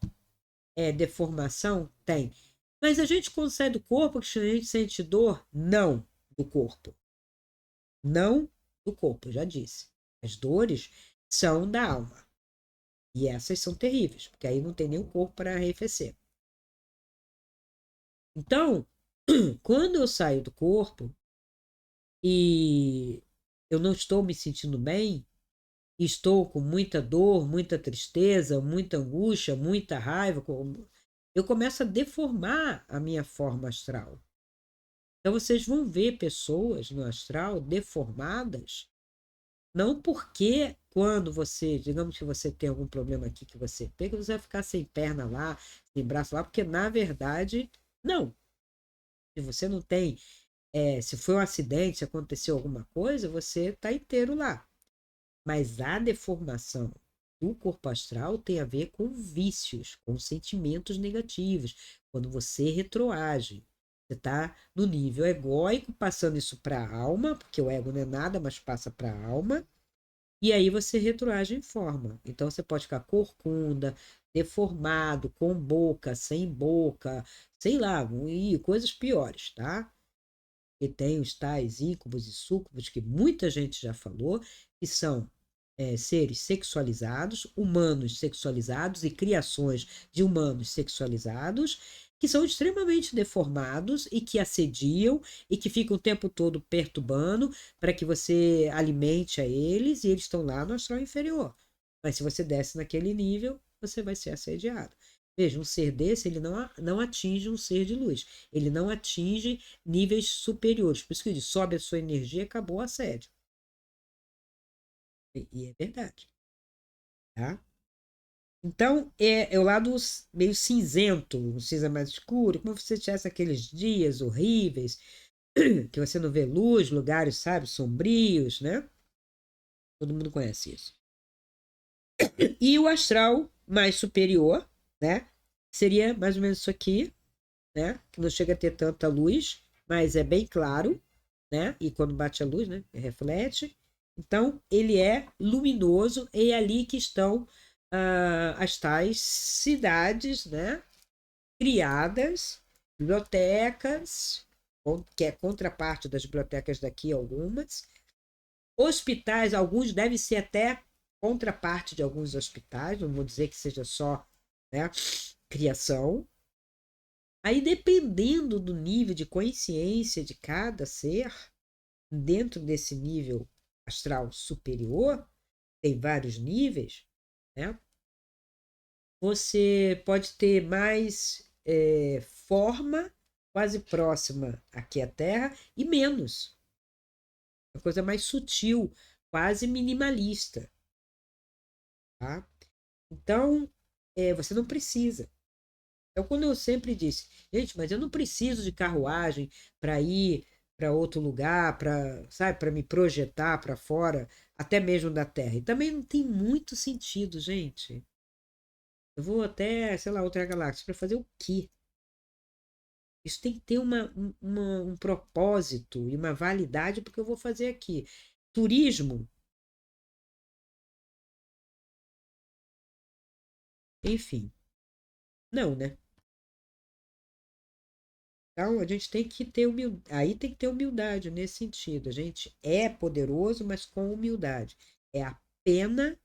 deformação? Tem. Mas a gente consegue do corpo que a gente sente dor? Não do corpo. Não do corpo, já disse. As dores são da alma. E essas são terríveis, porque aí não tem nem o corpo para arrefecer. Então, quando eu saio do corpo e eu não estou me sentindo bem, estou com muita dor, muita tristeza, muita angústia, muita raiva, eu começo a deformar a minha forma astral. Então vocês vão ver pessoas no astral deformadas, não porque quando você, digamos que você tem algum problema aqui que você pega, você vai ficar sem perna lá, sem braço lá, porque na verdade, não. Se você não tem, se foi um acidente, se aconteceu alguma coisa, você está inteiro lá. Mas a deformação do corpo astral tem a ver com vícios, com sentimentos negativos. Quando você retroage, você está no nível egóico, passando isso para a alma, porque o ego não é nada, mas passa para a alma. E aí você retroage em forma. Então você pode ficar corcunda, deformado, com boca, sem boca, sei lá, e coisas piores, tá? E tem os tais íncubos e súcubos que muita gente já falou, que são seres sexualizados, humanos sexualizados e criações de humanos sexualizados, que são extremamente deformados e que assediam e que ficam o tempo todo perturbando para que você alimente a eles e eles estão lá no astral inferior. Mas se você desce naquele nível, você vai ser assediado. Veja, um ser desse, ele não atinge um ser de luz. Ele não atinge níveis superiores. Por isso que ele sobe a sua energia e acabou o assédio. E é verdade, tá? Então, é o lado meio cinzento, um cinza mais escuro, como se você tivesse aqueles dias horríveis, que você não vê luz, lugares, sabe, sombrios, né? Todo mundo conhece isso. E o astral mais superior, né? Seria mais ou menos isso aqui, né? Que não chega a ter tanta luz, mas é bem claro, né? E quando bate a luz, né? Reflete. Então, ele é luminoso e é ali que estão as tais cidades, né? Criadas, bibliotecas, que é contraparte das bibliotecas daqui, algumas. Hospitais, alguns devem ser até contraparte de alguns hospitais, não vou dizer que seja só, né, criação. Aí, dependendo do nível de consciência de cada ser, dentro desse nível astral superior, tem vários níveis, né? Você pode ter mais forma quase próxima aqui à Terra e menos, uma coisa mais sutil, quase minimalista, tá? Então, você não precisa. Então, quando eu sempre disse, gente, mas eu não preciso de carruagem para ir para outro lugar, para, sabe, para me projetar para fora, até mesmo da Terra. E também não tem muito sentido, gente. Eu vou até, sei lá, outra galáxia para fazer o quê? Isso tem que ter um propósito e uma validade porque eu vou fazer aqui. Turismo, enfim. Não, né? Então, a gente tem que ter humildade. Aí tem que ter humildade nesse sentido. A gente é poderoso, mas com humildade. É a pena,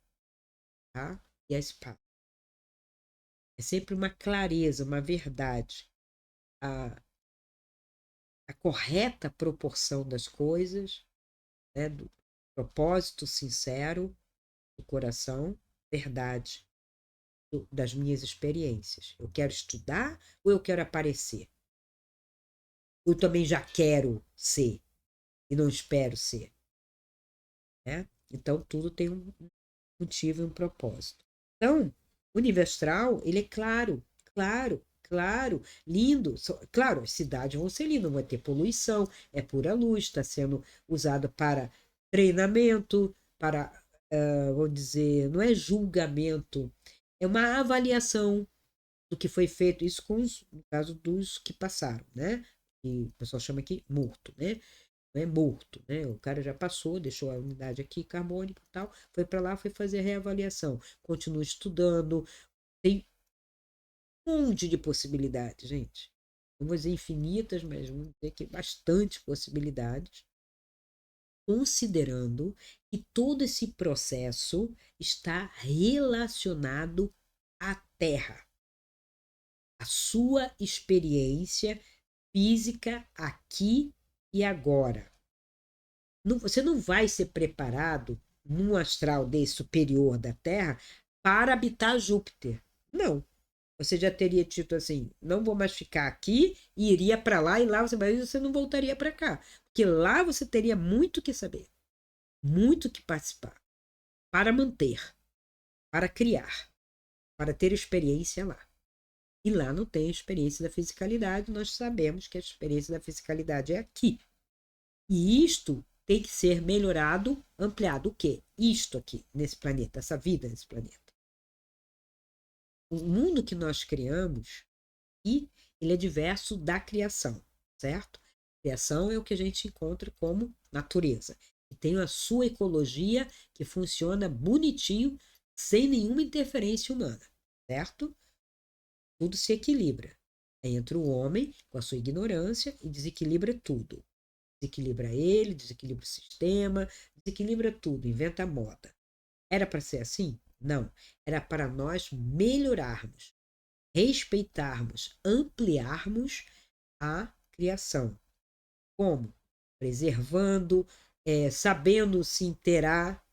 tá? E a espada. É sempre uma clareza, uma verdade. A, a correta proporção das coisas, né? Do propósito sincero do coração, verdade das minhas experiências. Eu quero estudar ou eu quero aparecer? Eu também já quero ser e não espero ser, né? Então tudo tem um motivo e um propósito. Então, o nível astral, ele é claro, claro, claro, lindo. Claro, as cidades vão ser lindas, não vai ter poluição, é pura luz, está sendo usado para treinamento, para, vamos dizer, não é julgamento, é uma avaliação do que foi feito, isso com no caso dos que passaram, né? E o pessoal chama aqui morto, né? Não é morto, né? O cara já passou, deixou a unidade aqui carbônica e tal, foi para lá, foi fazer a reavaliação, continua estudando, tem um monte de possibilidades, gente. Não vou dizer infinitas, mas vamos dizer que bastante possibilidades, considerando que todo esse processo está relacionado à Terra, a sua experiência física aqui e agora. Não, você não vai ser preparado num astral desse superior da Terra para habitar Júpiter. Não. Você já teria dito assim: não vou mais ficar aqui e iria para lá, e lá você não voltaria para cá. Porque lá você teria muito que saber, muito que participar, para manter, para criar, para ter experiência lá. E lá não tem experiência da fisicalidade, nós sabemos que a experiência da fisicalidade é aqui. E isto tem que ser melhorado, ampliado. O quê? Isto aqui, nesse planeta, essa vida nesse planeta. O mundo que nós criamos, e ele é diverso da criação, certo? Criação é o que a gente encontra como natureza. E tem a sua ecologia que funciona bonitinho, sem nenhuma interferência humana, certo? Tudo se equilibra. Entra o homem com a sua ignorância e desequilibra tudo. Desequilibra ele, desequilibra o sistema, desequilibra tudo, inventa moda. Era para ser assim? Não. Era para nós melhorarmos, respeitarmos, ampliarmos a criação. Como? Preservando, sabendo se interar,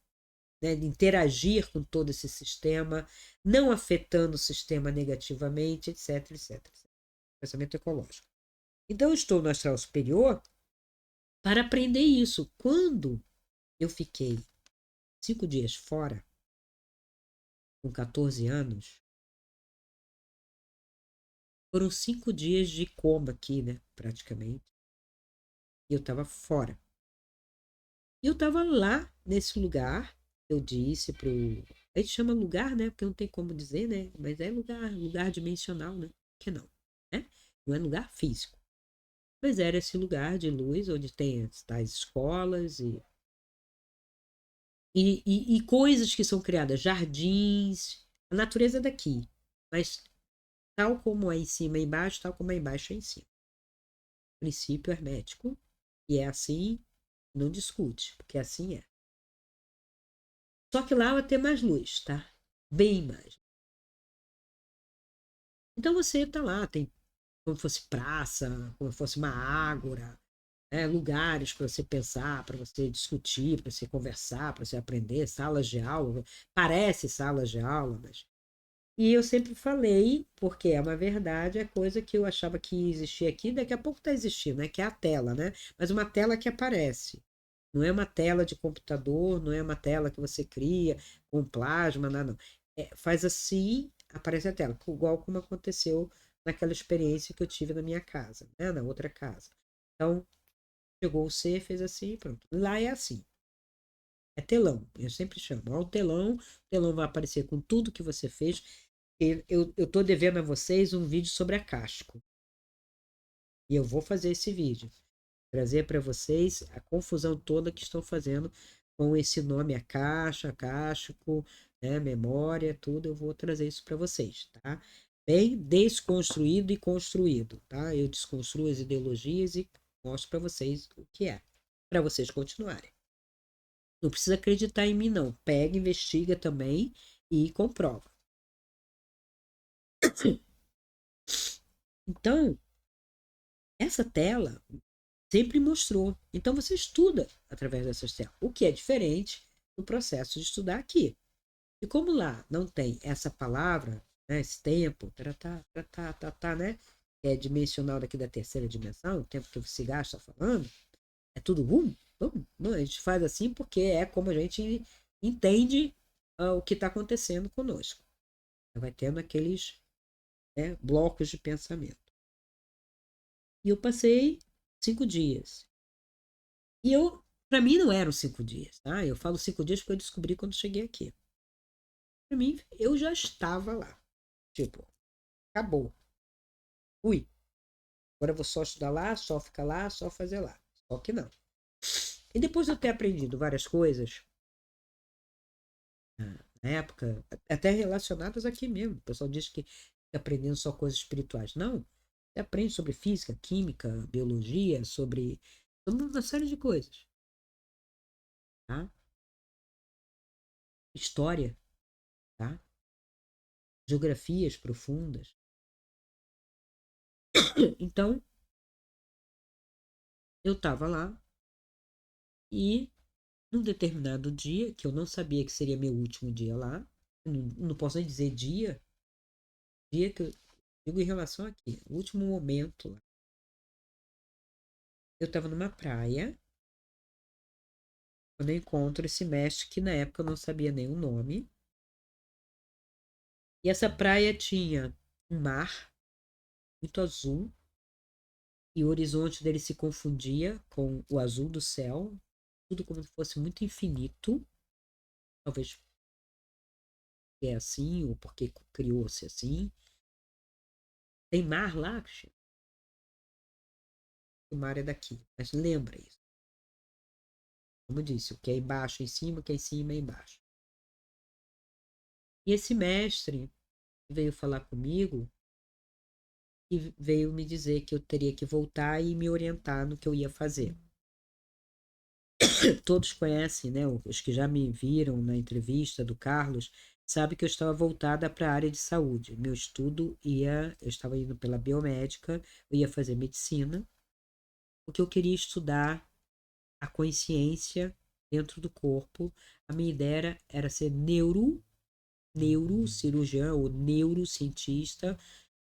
né, interagir com todo esse sistema, não afetando o sistema negativamente, etc, etc, etc. Pensamento ecológico. Então, eu estou no astral superior para aprender isso. Quando eu fiquei 5 dias fora, com 14 anos, foram 5 dias de coma aqui, né? Praticamente. E eu estava fora. E eu estava lá, nesse lugar. Eu disse pro A gente chama lugar, né? Porque não tem como dizer, né? Mas é lugar dimensional, né? Que não, né? Não é lugar físico. Mas era esse lugar de luz onde tem as tais escolas e coisas que são criadas, jardins, a natureza é daqui. Mas tal como é em cima e embaixo, tal como é embaixo é em cima. Princípio hermético. E é assim, não discute, porque assim é. Só que lá vai ter mais luz, tá? Bem mais. Então você tá lá, tem como fosse praça, como fosse uma ágora, lugares para você pensar, para você discutir, para você conversar, para você aprender, salas de aula, parece salas de aula, mas. E eu sempre falei, porque é uma verdade, é coisa que eu achava que existia aqui, daqui a pouco está existindo, né? Que é a tela, né? Mas uma tela que aparece. Não é uma tela de computador, não é uma tela que você cria com plasma, nada, não. Faz assim, aparece a tela, igual como aconteceu naquela experiência que eu tive na minha casa, né? Na outra casa. Então, chegou o C, fez assim, pronto. Lá é assim. É telão, eu sempre chamo. Ó, o telão vai aparecer com tudo que você fez. Eu tô devendo a vocês um vídeo sobre a Casco. E eu vou fazer esse vídeo. Trazer para vocês a confusão toda que estão fazendo com esse nome a caixa, Casco, né, memória, tudo. Eu vou trazer isso para vocês, tá? Bem desconstruído e construído, tá? Eu desconstruo as ideologias e mostro para vocês o que é, para vocês continuarem. Não precisa acreditar em mim, não. Pega, investiga também e comprova. Então, essa tela sempre mostrou. Então, você estuda através dessas telas, o que é diferente do processo de estudar aqui. E como lá não tem essa palavra, né, esse tempo, né, que é dimensional daqui da terceira dimensão, o tempo que você gasta falando, é tudo não, a gente faz assim porque é como a gente entende o que está acontecendo conosco. Vai tendo aqueles, né, blocos de pensamento. E eu passei 5 dias. E para mim não eram 5 dias, tá? Eu falo 5 dias porque eu descobri quando cheguei aqui. Para mim, eu já estava lá. Tipo, acabou. Fui. Agora eu vou só estudar lá, só fazer lá. Só que não. E depois de eu ter aprendido várias coisas, na época, até relacionadas aqui mesmo. O pessoal diz que aprendendo só coisas espirituais. Não. Você aprende sobre física, química, biologia, sobre uma série de coisas. Tá? História, tá? Geografias profundas. Então, eu estava lá e num determinado dia, que eu não sabia que seria meu último dia lá, não posso nem dizer dia que eu digo em relação aqui, o último momento lá. Eu estava numa praia, quando eu encontro esse mestre que na época eu não sabia nem o nome. E essa praia tinha um mar muito azul e o horizonte dele se confundia com o azul do céu, tudo como se fosse muito infinito. Talvez é assim, ou porque criou-se assim. Tem mar lá, Cristiano? O mar é daqui. Mas lembra isso. Como eu disse, o que é embaixo é em cima, o que é em cima é embaixo. E esse mestre veio falar comigo e veio me dizer que eu teria que voltar e me orientar no que eu ia fazer. Todos conhecem, né? Os que já me viram na entrevista do Carlos, sabe que eu estava voltada para a área de saúde. Meu estudo eu estava indo pela biomédica, eu ia fazer medicina, porque eu queria estudar a consciência dentro do corpo. A minha ideia era ser neurocirurgião ou neurocientista.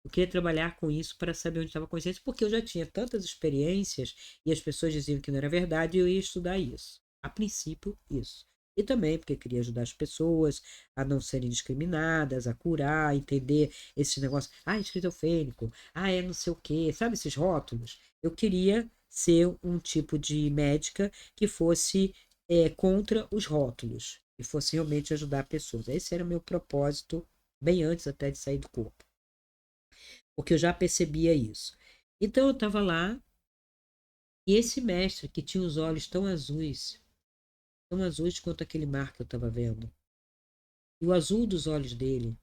Eu queria trabalhar com isso para saber onde estava a consciência, porque eu já tinha tantas experiências e as pessoas diziam que não era verdade e eu ia estudar isso. A princípio, isso. E também porque eu queria ajudar as pessoas a não serem discriminadas, a curar, a entender esse negócio. Ah, esquizofrênico. Ah, é não sei o quê. Sabe esses rótulos? Eu queria ser um tipo de médica que fosse contra os rótulos. e fosse realmente ajudar pessoas. Esse era o meu propósito, bem antes até de sair do corpo. Porque eu já percebia isso. Então eu estava lá, e esse mestre que tinha os olhos tão azuis quanto aquele mar que eu estava vendo, e o azul dos olhos dele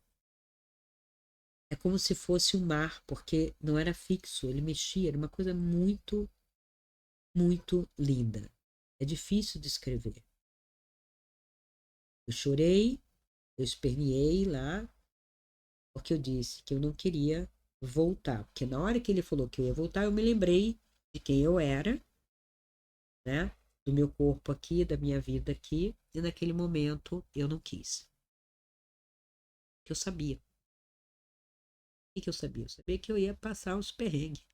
é como se fosse um mar, porque não era fixo, ele mexia, era uma coisa muito, muito linda. É difícil descrever. Eu chorei, eu esperneei lá, porque eu disse que eu não queria voltar. Porque na hora que ele falou que eu ia voltar, eu me lembrei de quem eu era, né? Do meu corpo aqui, da minha vida aqui, e naquele momento eu não quis. Que eu sabia. O que eu sabia? Eu sabia que eu ia passar uns perrengues.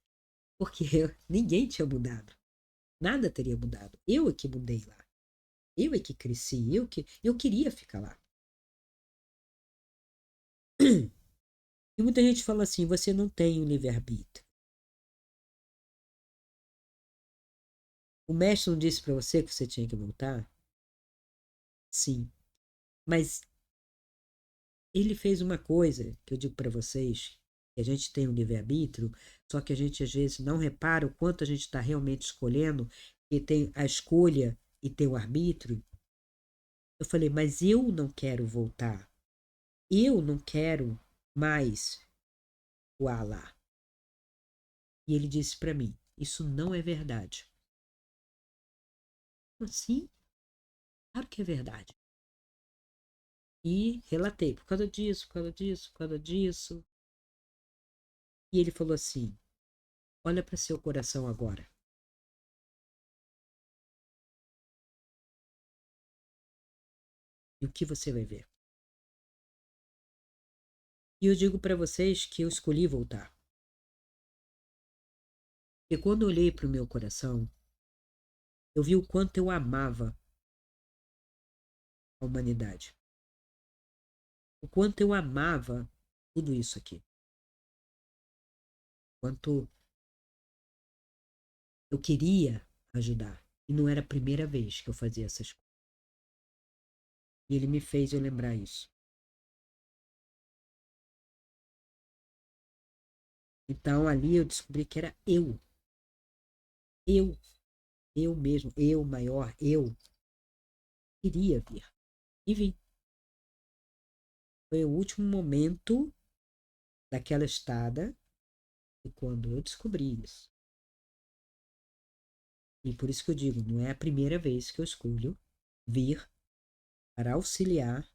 Porque ninguém tinha mudado. Nada teria mudado. Eu é que mudei lá. Eu é que cresci. Eu queria ficar lá. E muita gente fala assim: você não tem o livre-arbítrio. O mestre não disse para você que você tinha que voltar? Sim. Mas ele fez uma coisa que eu digo para vocês, que a gente tem um livre-arbítrio, só que a gente às vezes não repara o quanto a gente está realmente escolhendo, e tem a escolha e tem o arbítrio. Eu falei, mas eu não quero voltar. Eu não quero mais voar lá. E ele disse para mim, isso não é verdade. Assim, claro que é verdade. E relatei, por causa disso, por causa disso, por causa disso. E ele falou assim, olha para seu coração agora. E o que você vai ver? E eu digo para vocês que eu escolhi voltar. Porque quando eu olhei para o meu coração, eu vi o quanto eu amava a humanidade. O quanto eu amava tudo isso aqui. O quanto eu queria ajudar. E não era a primeira vez que eu fazia essas coisas. E ele me fez eu lembrar isso. Então ali eu descobri que era eu. Eu. Eu mesmo. Eu maior. Eu queria vir. E vim. Foi o último momento daquela estada. E quando eu descobri isso. E por isso que eu digo, não é a primeira vez que eu escolho vir para auxiliar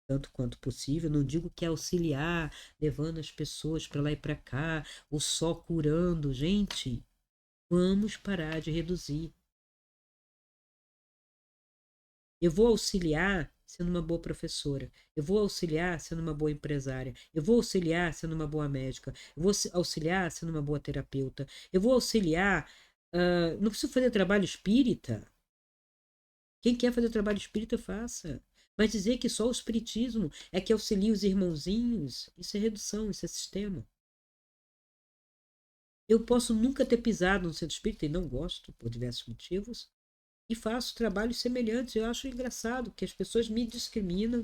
tanto quanto possível. Não digo que é auxiliar, levando as pessoas para lá e para cá, ou só curando. Gente, vamos parar de reduzir. Eu vou auxiliar sendo uma boa professora. Eu vou auxiliar sendo uma boa empresária. Eu vou auxiliar sendo uma boa médica. Eu vou auxiliar sendo uma boa terapeuta. Eu vou auxiliar. Não preciso fazer trabalho espírita. Quem quer fazer trabalho espírita, faça. Mas dizer que só o espiritismo é que auxilia os irmãozinhos, isso é redução, isso é sistema. Eu posso nunca ter pisado no centro espírita e não gosto, por diversos motivos, e faço trabalhos semelhantes. Eu acho engraçado que as pessoas me discriminam,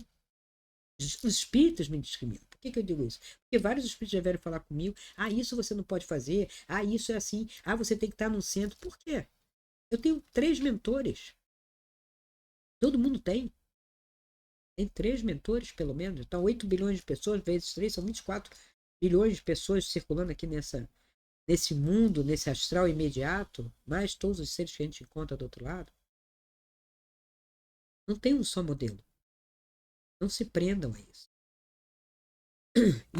os espíritas me discriminam. Por que eu digo isso? Porque vários espíritos já vieram falar comigo: ah, isso você não pode fazer, ah, isso é assim, ah, você tem que estar no centro. Por quê? Eu tenho 3 mentores. Todo mundo tem. Tem 3 mentores, pelo menos. Então, 8 bilhões de pessoas, vezes 3, são 24 bilhões de pessoas circulando aqui nesse mundo, nesse astral imediato, mais todos os seres que a gente encontra do outro lado. Não tem um só modelo. Não se prendam a isso.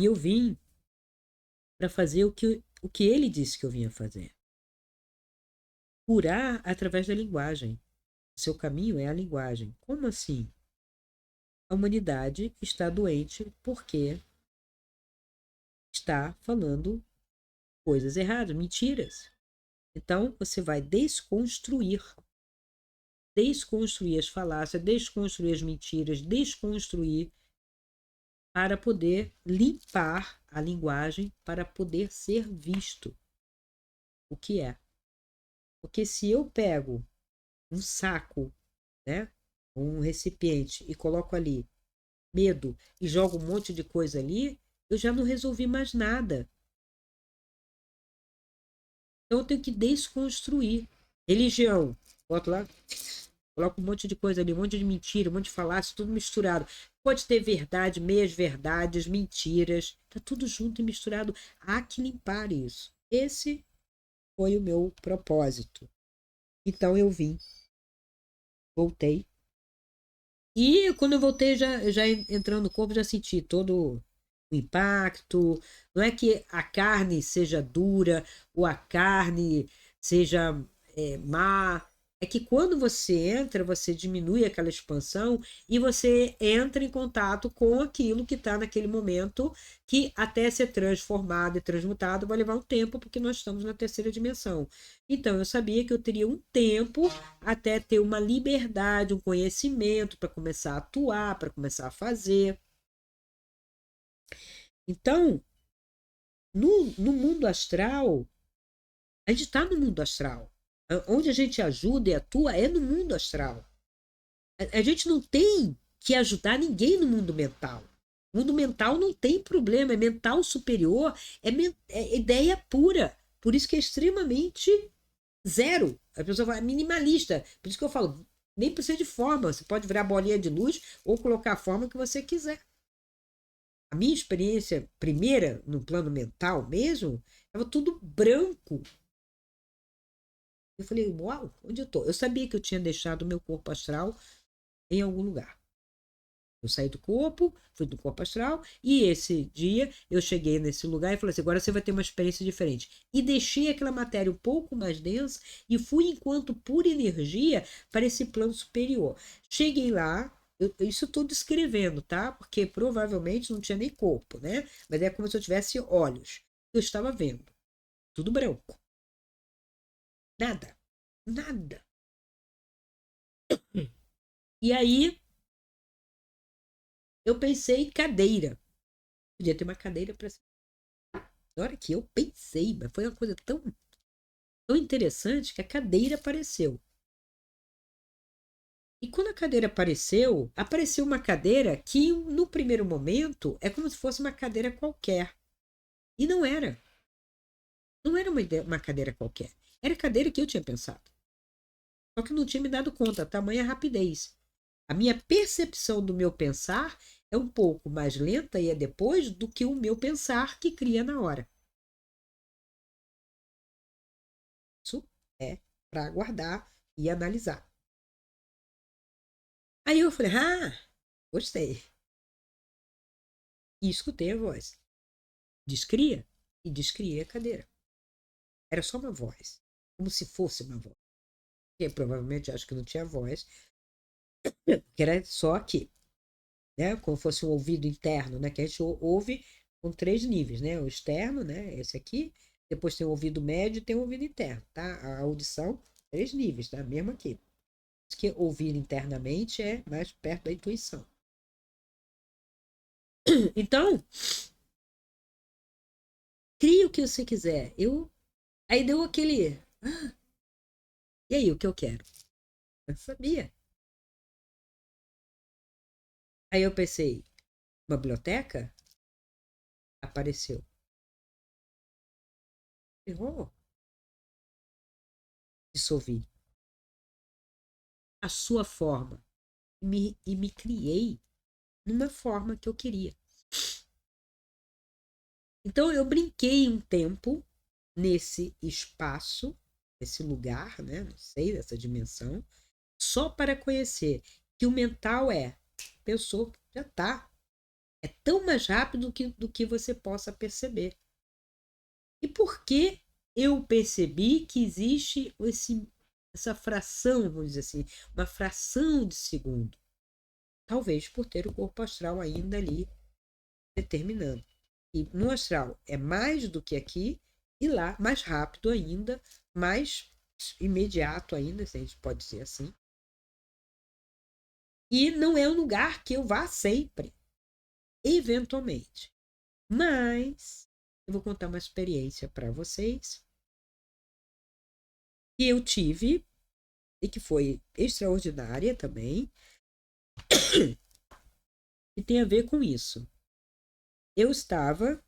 E eu vim para fazer o que ele disse que eu vinha fazer. Curar através da linguagem. O seu caminho é a linguagem. Como assim? A humanidade está doente porque está falando coisas erradas, mentiras. Então, você vai desconstruir as falácias, desconstruir as mentiras, desconstruir para poder limpar a linguagem, para poder ser visto o que é. Porque se eu pego um saco, né? um recipiente e coloco ali medo e jogo um monte de coisa ali, eu já não resolvi mais nada. Então eu tenho que desconstruir. Religião, boto lá, coloco um monte de coisa ali, um monte de mentira, um monte de falácia, tudo misturado. Pode ter verdade, meias verdades, mentiras, tá tudo junto e misturado. Há que limpar isso. Esse foi o meu propósito. Então eu vim, voltei. E quando eu voltei, já entrando no corpo, já senti todo o impacto. Não é que a carne seja dura ou a carne seja má. É que quando você entra, você diminui aquela expansão e você entra em contato com aquilo que está naquele momento, que até ser transformado e transmutado vai levar um tempo, porque nós estamos na terceira dimensão. Então, eu sabia que eu teria um tempo até ter uma liberdade, um conhecimento para começar a atuar, para começar a fazer. Então, no mundo astral, a gente está no mundo astral. Onde a gente ajuda e atua é no mundo astral. A gente não tem que ajudar ninguém no mundo mental. O mundo mental não tem problema, é mental superior, é ideia pura. Por isso que é extremamente zero. A pessoa fala minimalista. Por isso que eu falo, nem precisa de forma. Você pode virar bolinha de luz ou colocar a forma que você quiser. A minha experiência primeira, no plano mental mesmo, estava tudo branco. Eu falei, uau, onde eu tô? Eu sabia que eu tinha deixado o meu corpo astral em algum lugar. Eu saí do corpo, fui do corpo astral, e esse dia eu cheguei nesse lugar e falei assim: agora você vai ter uma experiência diferente. E deixei aquela matéria um pouco mais densa e fui, enquanto pura energia, para esse plano superior. Cheguei lá, isso eu estou descrevendo, tá? Porque provavelmente não tinha nem corpo, né? Mas é como se eu tivesse olhos. Eu estava vendo. Tudo branco. Nada. Nada. E aí eu pensei cadeira. Podia ter uma cadeira para. Na hora que eu pensei, mas foi uma coisa tão interessante que a cadeira apareceu. E quando a cadeira apareceu, apareceu uma cadeira que, no primeiro momento, é como se fosse uma cadeira qualquer. E não era. Não era uma cadeira qualquer. Era a cadeira que eu tinha pensado. Só que eu não tinha me dado conta, tamanha rapidez. A minha percepção do meu pensar é um pouco mais lenta e é depois do que o meu pensar que cria na hora. Isso é para aguardar e analisar. Aí eu falei, gostei. E escutei a voz. Descria e descriei a cadeira. Era só uma voz. Como se fosse uma voz. Porque provavelmente acho que não tinha voz. Que era só aqui. Né? Como fosse um ouvido interno, né? Que a gente ouve com 3 níveis, né? O externo, né? Esse aqui. Depois tem o ouvido médio e tem o ouvido interno, tá? A audição, 3 níveis, tá? Mesmo aqui. Que ouvir internamente é mais perto da intuição. Então, crie o que você quiser. Aí deu aquele. E aí, o que eu quero? Eu sabia. Aí eu pensei, uma biblioteca? Apareceu. Errou. Dissolvi. A sua forma. E me criei numa forma que eu queria. Então eu brinquei um tempo nesse espaço, nesse lugar, né? Não sei, dessa dimensão, só para conhecer que o mental pensou, já tá. É tão mais rápido do que você possa perceber. E por que eu percebi que existe essa fração, vamos dizer assim, uma fração de segundo? Talvez por ter o corpo astral ainda ali determinando. E no astral é mais do que aqui, e lá mais rápido ainda, mais imediato ainda, se a gente pode dizer assim. E não é um lugar que eu vá sempre, eventualmente. Mas eu vou contar uma experiência para vocês que eu tive e que foi extraordinária também. E tem a ver com isso. Eu estava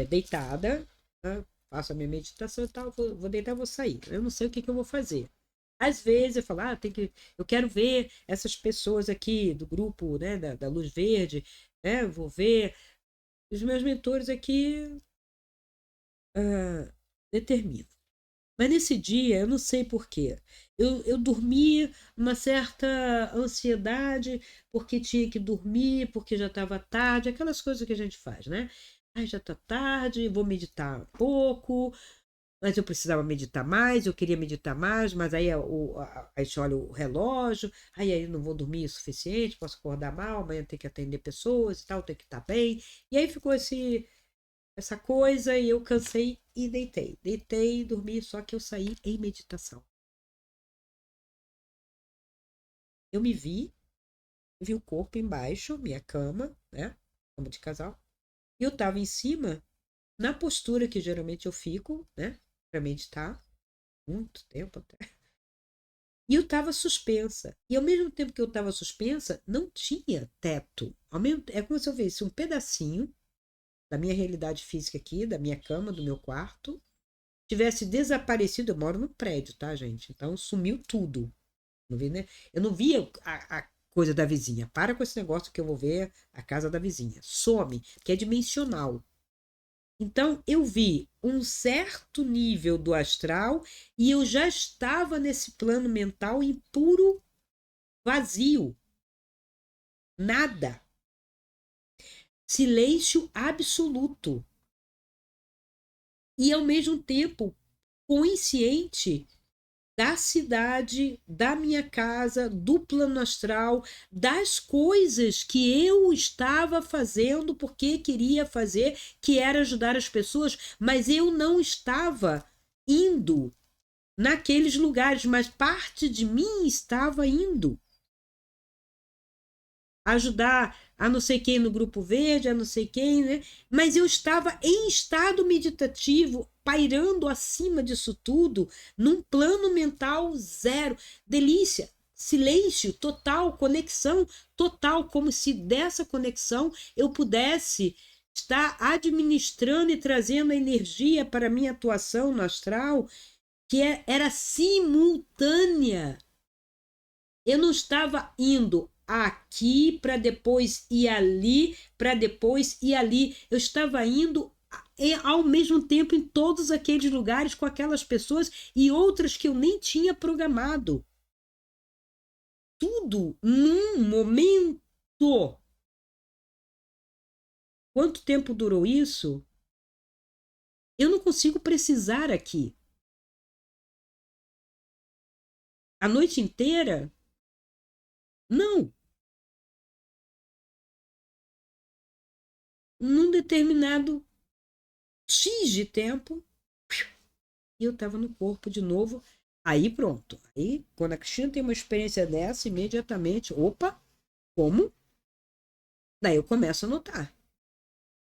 deitada, né? Faço a minha meditação e tal, vou deitar, vou sair. Eu não sei o que, que eu vou fazer. Às vezes eu falo, eu quero ver essas pessoas aqui do grupo, né, da Luz Verde, né, vou ver. Os meus mentores aqui determinam. Mas nesse dia, eu não sei por quê. Eu dormi uma certa ansiedade, porque tinha que dormir, porque já estava tarde, aquelas coisas que a gente faz, né? Ai, já está tarde, vou meditar um pouco, mas eu precisava meditar mais, eu queria meditar mais, mas aí a gente olha o relógio, aí não vou dormir o suficiente, posso acordar mal, amanhã tem que atender pessoas e tal, tem que estar bem. E aí ficou essa coisa e eu cansei e deitei. Deitei, dormi, só que eu saí em meditação. Eu vi o corpo embaixo, minha cama, né? Cama de casal. E eu tava em cima, na postura que geralmente eu fico, né? Pra meditar. Muito tempo até. E eu tava suspensa. E ao mesmo tempo que eu tava suspensa, não tinha teto. É como se eu visse um pedacinho da minha realidade física aqui, da minha cama, do meu quarto, tivesse desaparecido. Eu moro no prédio, tá, gente? Então sumiu tudo. Não vi, né? Eu não via a coisa da vizinha. Para com esse negócio que eu vou ver a casa da vizinha. Some, que é dimensional. Então eu vi um certo nível do astral e eu já estava nesse plano mental em puro vazio. Nada. Silêncio absoluto. E ao mesmo tempo consciente da cidade, da minha casa, do plano astral, das coisas que eu estava fazendo porque queria fazer, que era ajudar as pessoas, mas eu não estava indo naqueles lugares, mas parte de mim estava indo ajudar a não sei quem no grupo verde, a não sei quem, né? Mas eu estava em estado meditativo, pairando acima disso tudo, num plano mental zero. Delícia, silêncio total, conexão total, como se dessa conexão eu pudesse estar administrando e trazendo a energia para a minha atuação no astral, que era simultânea. Eu não estava indo aqui para depois ir ali, para depois ir ali. Eu estava indo ao mesmo tempo em todos aqueles lugares com aquelas pessoas e outras que eu nem tinha programado. Tudo num momento. Quanto tempo durou isso? Eu não consigo precisar aqui. A noite inteira? Não. Num determinado X de tempo, e eu estava no corpo de novo. Aí pronto. Aí, quando a Cristina tem uma experiência dessa, imediatamente, opa, como? Daí eu começo a notar.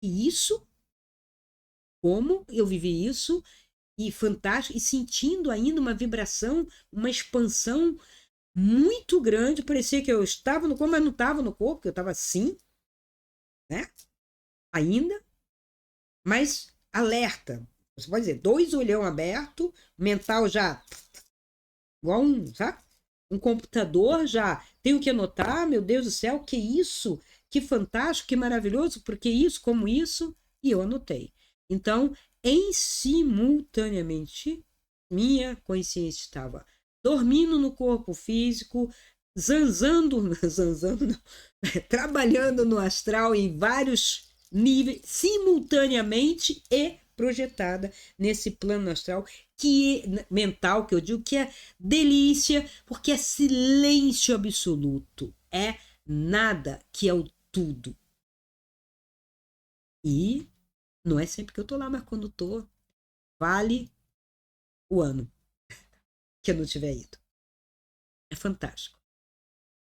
E isso, como eu vivi isso, e fantástico, e sentindo ainda uma vibração, uma expansão muito grande. Parecia que eu estava no corpo, mas não estava no corpo, que eu estava assim, né? Ainda, mas alerta. Você pode dizer, dois olhão aberto, mental já igual sabe? Um computador já tenho que anotar, meu Deus do céu, que isso? Que fantástico, que maravilhoso, porque isso, como isso, e eu anotei. Então, em simultaneamente, minha consciência estava dormindo no corpo físico, zanzando não, trabalhando no astral em vários níveis, simultaneamente e projetada nesse plano astral que mental que eu digo que é delícia, porque é silêncio absoluto, é nada que é o tudo. E não é sempre que eu tô lá, mas quando tô, vale o ano que eu não tiver ido. É fantástico.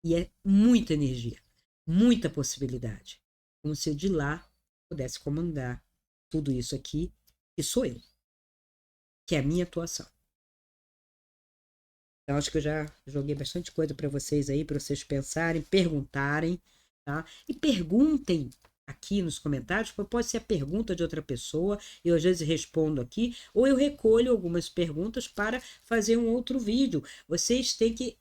E é muita energia, muita possibilidade. Como se eu de lá pudesse comandar tudo isso aqui, que sou eu, que é a minha atuação. Então, acho que eu já joguei bastante coisa para vocês aí, para vocês pensarem, perguntarem, tá? E perguntem aqui nos comentários, pode ser a pergunta de outra pessoa, eu às vezes respondo aqui, ou eu recolho algumas perguntas para fazer um outro vídeo. Vocês têm que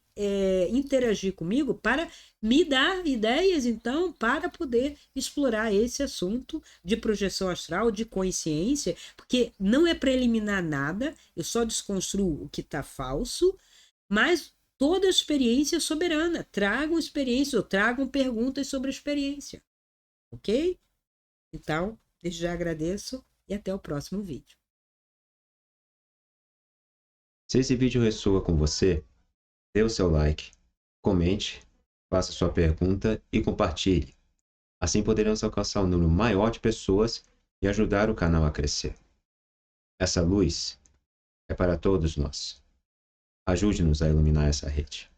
interagir comigo para me dar ideias, então, para poder explorar esse assunto de projeção astral, de consciência, porque não é para eliminar nada, eu só desconstruo o que está falso, mas toda a experiência é soberana. Tragam experiências ou tragam perguntas sobre a experiência. Ok? Então, desde já agradeço e até o próximo vídeo. Se esse vídeo ressoa com você, dê o seu like, comente, faça sua pergunta e compartilhe. Assim poderemos alcançar um número maior de pessoas e ajudar o canal a crescer. Essa luz é para todos nós. Ajude-nos a iluminar essa rede.